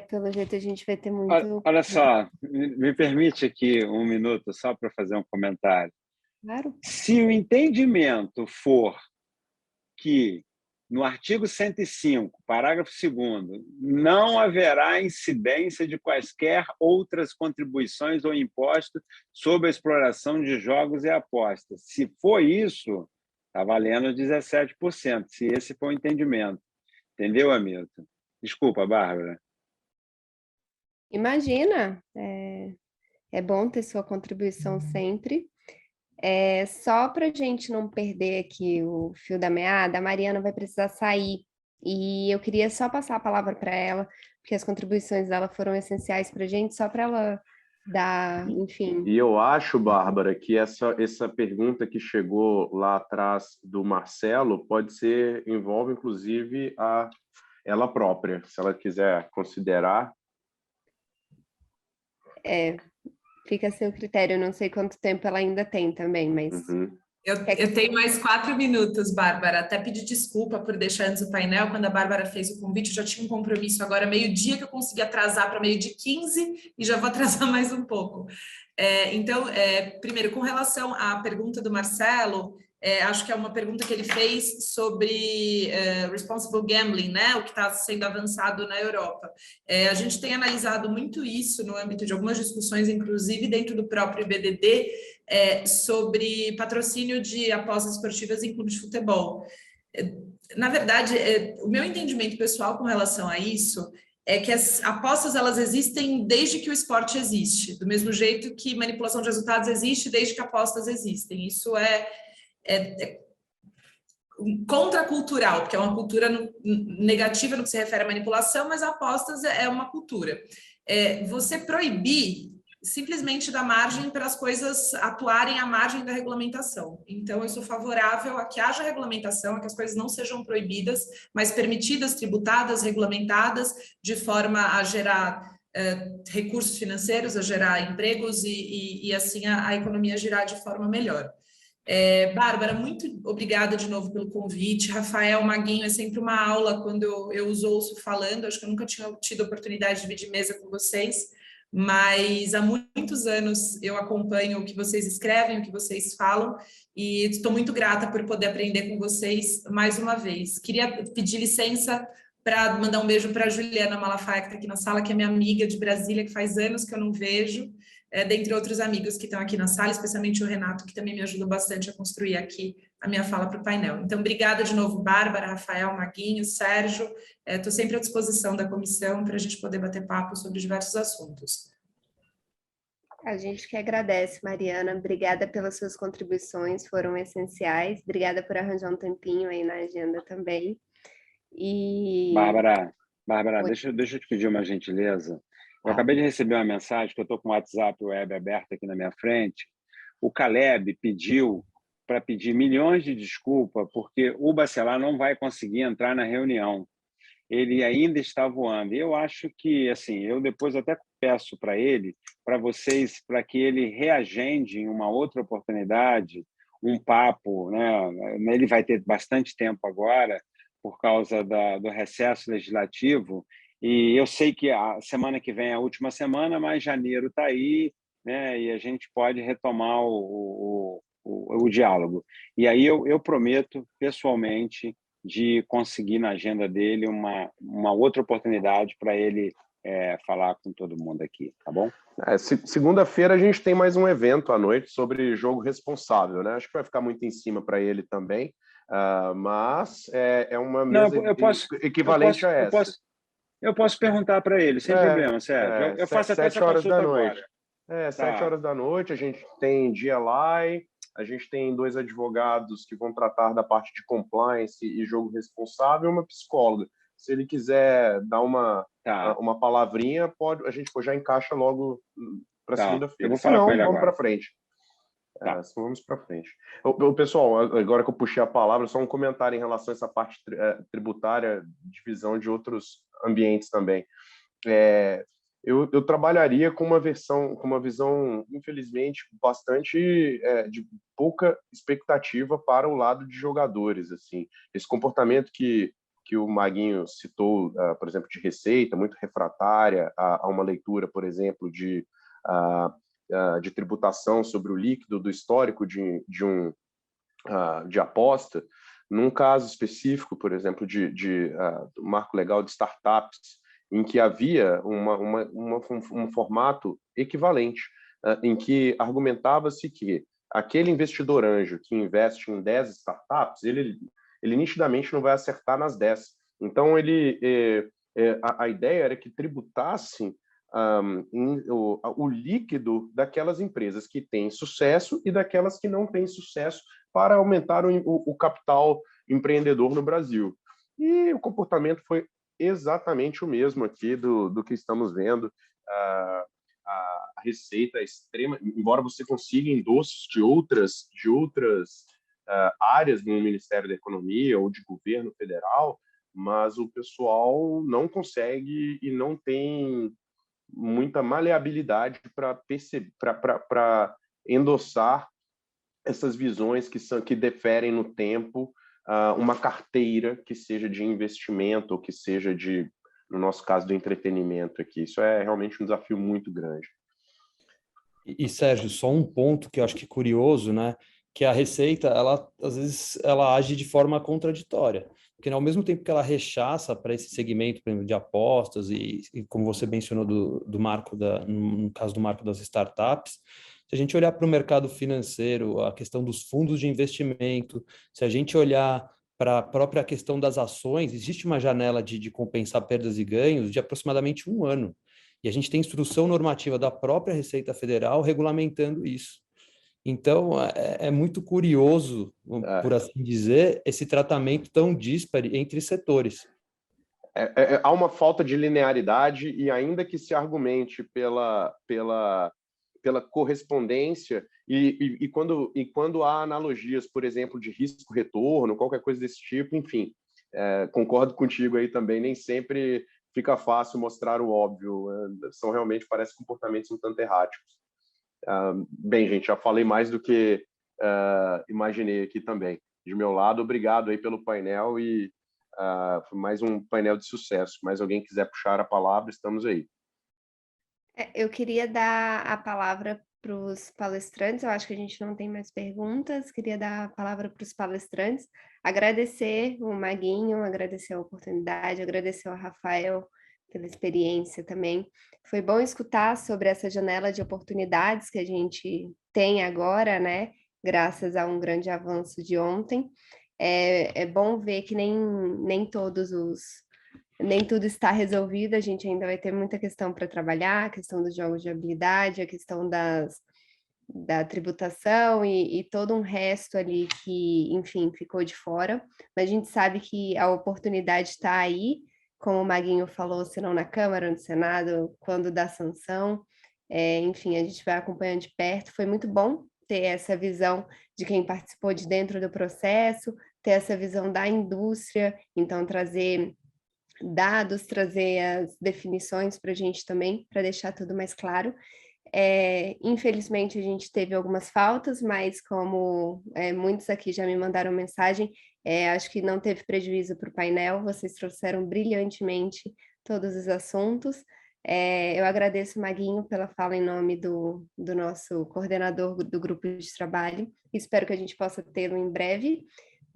Pelo jeito a gente vai ter muito... Olha só, me permite aqui um minuto só para fazer um comentário. Claro. Se o entendimento for que, no artigo 105, parágrafo 2º, não haverá incidência de quaisquer outras contribuições ou impostos sobre a exploração de jogos e apostas. Se for isso, está valendo 17%, se esse for o entendimento. Entendeu, Hamilton? Desculpa, Bárbara. Imagina, é bom ter sua contribuição sempre. Só para a gente não perder aqui o fio da meada, a Mariana vai precisar sair. E eu queria só passar a palavra para ela, porque as contribuições dela foram essenciais para a gente, só para ela dar, enfim. E eu acho, Bárbara, que essa pergunta que chegou lá atrás do Marcelo envolve, inclusive, ela própria, se ela quiser considerar. Fica a seu critério, eu não sei quanto tempo ela ainda tem também, mas... Uhum. Eu tenho mais 4 minutos, Bárbara. Até pedir desculpa por deixar antes o painel. Quando a Bárbara fez o convite, eu já tinha um compromisso agora, meio-dia, que eu consegui atrasar para 12h15 e já vou atrasar mais um pouco. Então, primeiro, com relação à pergunta do Marcelo, acho que é uma pergunta que ele fez sobre responsible gambling, né? O que está sendo avançado na Europa. A gente tem analisado muito isso no âmbito de algumas discussões, inclusive dentro do próprio IBDD, sobre patrocínio de apostas esportivas em clubes de futebol. Na verdade, o meu entendimento pessoal com relação a isso é que as apostas elas existem desde que o esporte existe, do mesmo jeito que manipulação de resultados existe desde que apostas existem. Isso é contracultural, porque é uma cultura negativa no que se refere à manipulação, mas apostas é uma cultura. Você proibir simplesmente dá margem para as coisas atuarem à margem da regulamentação. Então, eu sou favorável a que haja regulamentação, a que as coisas não sejam proibidas, mas permitidas, tributadas, regulamentadas, de forma a gerar recursos financeiros, a gerar empregos e assim a economia girar de forma melhor. Bárbara, muito obrigada de novo pelo convite. Rafael, Maguinho, é sempre uma aula quando eu os ouço falando. Acho que eu nunca tinha tido a oportunidade de dividir mesa com vocês, mas há muitos anos eu acompanho o que vocês escrevem, o que vocês falam, e estou muito grata por poder aprender com vocês mais uma vez. Queria pedir licença para mandar um beijo para a Juliana Malafaia, que está aqui na sala, que é minha amiga de Brasília, que faz anos que eu não vejo, dentre outros amigos que estão aqui na sala, especialmente o Renato, que também me ajudou bastante a construir aqui a minha fala para o painel. Então, obrigada de novo, Bárbara, Rafael, Maguinho, Sérgio. Estou sempre à disposição da comissão para a gente poder bater papo sobre diversos assuntos. A gente que agradece, Mariana. Obrigada pelas suas contribuições, foram essenciais. Obrigada por arranjar um tempinho aí na agenda também. E... Bárbara, deixa eu te pedir uma gentileza. Eu acabei de receber uma mensagem, que eu estou com o WhatsApp web aberto aqui na minha frente. O Caleb pediu para pedir milhões de desculpas porque o Bacelar não vai conseguir entrar na reunião. Ele ainda está voando. E eu acho que, assim, eu depois até peço para ele, para vocês, para que ele reagende em uma outra oportunidade, um papo, né? Ele vai ter bastante tempo agora, por causa do recesso legislativo, e eu sei que a semana que vem é a última semana, mas janeiro está aí, né? E a gente pode retomar o diálogo. E aí eu prometo, pessoalmente, de conseguir na agenda dele uma outra oportunidade para ele falar com todo mundo aqui, tá bom? Segunda-feira a gente tem mais um evento à noite sobre jogo responsável, né? Acho que vai ficar muito em cima para ele também, mas é uma mesa equivalente a essa. Eu posso perguntar para ele, sem problema, Sérgio. Eu faço até essa consulta agora. 7 horas da noite, a gente tem GLI, a gente tem 2 advogados que vão tratar da parte de compliance e jogo responsável e uma psicóloga. Se ele quiser dar uma palavrinha, a gente já encaixa logo para segunda-feira. Eu vou falar com ele vamos agora. Para frente. Vamos para frente. Pessoal, agora que eu puxei a palavra, só um comentário em relação a essa parte tributária, divisão de outros ambientes também. Eu trabalharia com uma visão, infelizmente, bastante de pouca expectativa para o lado de jogadores. Assim. Esse comportamento que o Maguinho citou, por exemplo, de receita, muito refratária a uma leitura, por exemplo, de tributação sobre o líquido do histórico de aposta, num caso específico, por exemplo, do marco legal de startups, em que havia um formato equivalente, em que argumentava-se que aquele investidor anjo que investe em 10 startups, ele nitidamente não vai acertar nas 10. Então, a ideia era que tributasse o líquido daquelas empresas que têm sucesso e daquelas que não têm sucesso para aumentar o capital empreendedor no Brasil. E o comportamento foi exatamente o mesmo aqui do que estamos vendo. A receita é extrema, embora você consiga endossos de outras áreas no Ministério da Economia ou de governo federal, mas o pessoal não consegue e não tem muita maleabilidade para endossar essas visões que diferem no tempo, uma carteira que seja de investimento ou que seja no nosso caso, do entretenimento aqui. Isso é realmente um desafio muito grande. E Sérgio, só um ponto que eu acho que é curioso, né? Que a Receita, às vezes, ela age de forma contraditória. Porque ao mesmo tempo que ela rechaça para esse segmento, por exemplo, de apostas e como você mencionou no caso do marco das startups, se a gente olhar para o mercado financeiro, a questão dos fundos de investimento, se a gente olhar para a própria questão das ações, existe uma janela de compensar perdas e ganhos de aproximadamente 1 ano. E a gente tem instrução normativa da própria Receita Federal regulamentando isso. Então, é muito curioso, por assim dizer, esse tratamento tão díspare entre setores. Há uma falta de linearidade e ainda que se argumente pela correspondência e quando há analogias, por exemplo, de risco-retorno, qualquer coisa desse tipo, enfim, concordo contigo aí também, nem sempre fica fácil mostrar o óbvio, parece comportamentos um tanto erráticos. Bem, gente, já falei mais do que imaginei aqui também. De meu lado, obrigado aí pelo painel e foi mais um painel de sucesso. Mais alguém quiser puxar a palavra, estamos aí. Eu queria dar a palavra para os palestrantes, eu acho que a gente não tem mais perguntas, queria dar a palavra para os palestrantes, agradecer o Maguinho, agradecer a oportunidade, agradecer ao Rafael pela experiência também. Foi bom escutar sobre essa janela de oportunidades que a gente tem agora, né? Graças a um grande avanço de ontem. É bom ver que nem tudo está resolvido, a gente ainda vai ter muita questão para trabalhar, a questão dos jogos de habilidade, a questão da tributação e todo um resto ali que, enfim, ficou de fora. Mas a gente sabe que a oportunidade está aí, como o Maguinho falou, se não na Câmara, no Senado, quando dá sanção. Enfim, a gente vai acompanhando de perto. Foi muito bom ter essa visão de quem participou de dentro do processo, ter essa visão da indústria, então trazer dados, trazer as definições para a gente também, para deixar tudo mais claro. Infelizmente, a gente teve algumas faltas, mas como muitos aqui já me mandaram mensagem, acho que não teve prejuízo para o painel, vocês trouxeram brilhantemente todos os assuntos. Eu agradeço, Maguinho, pela fala em nome do nosso coordenador do grupo de trabalho. Espero que a gente possa tê-lo em breve,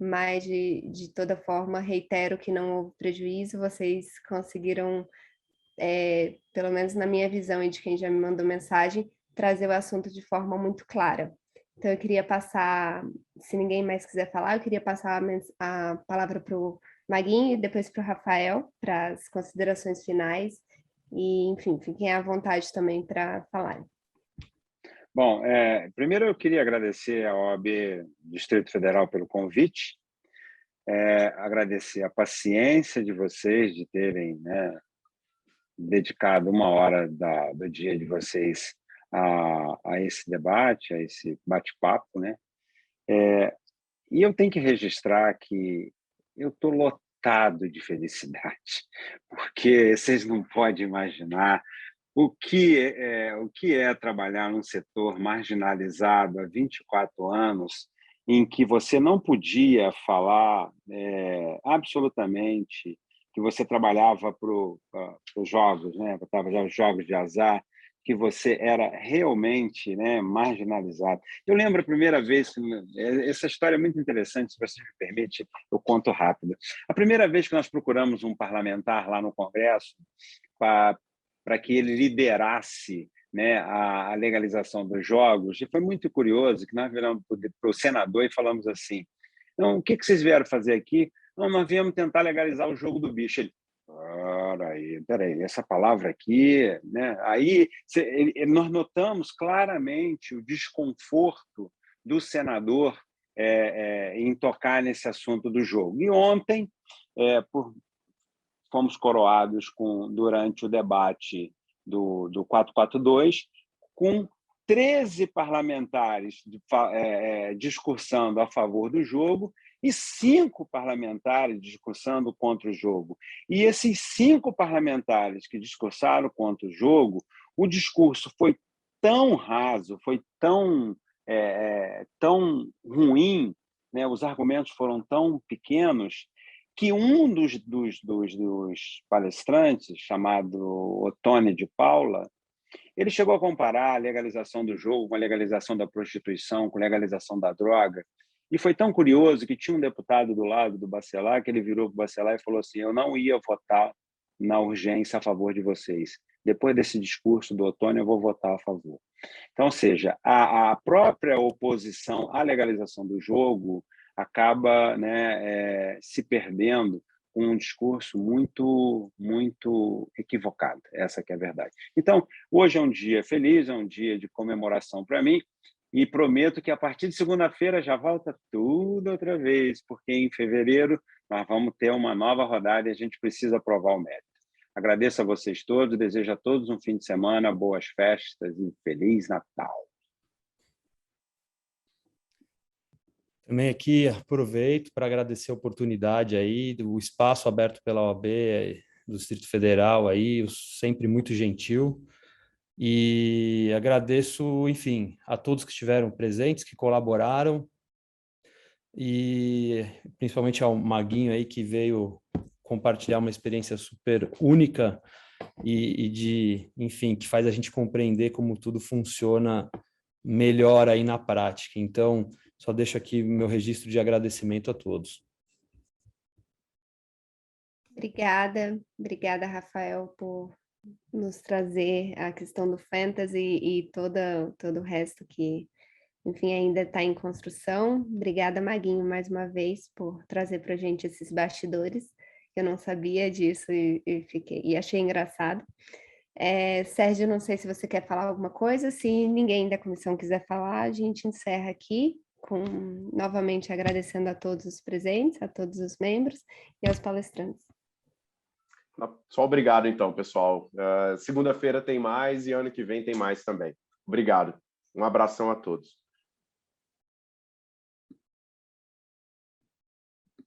mas de toda forma, reitero que não houve prejuízo, vocês conseguiram pelo menos na minha visão e de quem já me mandou mensagem, trazer o assunto de forma muito clara. Então, eu queria passar, se ninguém mais quiser falar, eu queria passar a palavra para o Maguinho e depois para o Rafael, para as considerações finais. E, enfim, fiquem à vontade também para falar. Bom, primeiro eu queria agradecer à OAB Distrito Federal pelo convite, agradecer a paciência de vocês de terem, né, dedicado 1 hora do dia de vocês a esse debate, a esse bate-papo, né? E eu tenho que registrar que eu estou lotado de felicidade, porque vocês não podem imaginar o que é trabalhar num setor marginalizado há 24 anos, em que você não podia falar absolutamente que você trabalhava para os jogos, né? Para os jogos de azar, que você era realmente, né, marginalizado. Eu lembro a primeira vez, essa história é muito interessante, se você me permite, eu conto rápido. A primeira vez que nós procuramos um parlamentar lá no Congresso para que ele liderasse, né, a legalização dos jogos, e foi muito curioso que nós viramos para o senador e falamos assim, então, o que vocês vieram fazer aqui? Não, nós viemos tentar legalizar o jogo do bicho. Ele, peraí, essa palavra aqui, né? Aí nós notamos claramente o desconforto do senador em tocar nesse assunto do jogo. E ontem, fomos coroados durante o debate do 442, com 13 parlamentares discursando a favor do jogo e 5 parlamentares discursando contra o jogo. E esses 5 parlamentares que discursaram contra o jogo, o discurso foi tão raso, foi tão ruim, né? Os argumentos foram tão pequenos, que um dos palestrantes, chamado Ottone de Paula, ele chegou a comparar a legalização do jogo com a legalização da prostituição, com a legalização da droga. E foi tão curioso que tinha um deputado do lado do Bacelar que ele virou para o Bacelar e falou assim, eu não ia votar na urgência a favor de vocês. Depois desse discurso do Ottone, eu vou votar a favor. Então, ou seja, a própria oposição à legalização do jogo acaba, né, se perdendo com um discurso muito, muito equivocado. Essa que é a verdade. Então, hoje é um dia feliz, é um dia de comemoração para mim, e prometo que a partir de segunda-feira já volta tudo outra vez, porque em fevereiro nós vamos ter uma nova rodada e a gente precisa aprovar o mérito. Agradeço a vocês todos, desejo a todos um fim de semana, boas festas e Feliz Natal. Também aqui aproveito para agradecer a oportunidade aí, o espaço aberto pela OAB do Distrito Federal aí, sempre muito gentil. E agradeço, enfim, a todos que estiveram presentes, que colaboraram, e principalmente ao Maguinho aí que veio compartilhar uma experiência super única enfim, que faz a gente compreender como tudo funciona melhor aí na prática. Então, só deixo aqui meu registro de agradecimento a todos. Obrigada, Rafael, por nos trazer a questão do fantasy e todo o resto que, enfim, ainda está em construção. Obrigada, Maguinho, mais uma vez, por trazer para a gente esses bastidores. Eu não sabia disso e achei engraçado. Sérgio, não sei se você quer falar alguma coisa. Se ninguém da comissão quiser falar, a gente encerra aqui, novamente agradecendo a todos os presentes, a todos os membros e aos palestrantes. Só obrigado, então, pessoal. Segunda-feira tem mais e ano que vem tem mais também. Obrigado. Um abração a todos.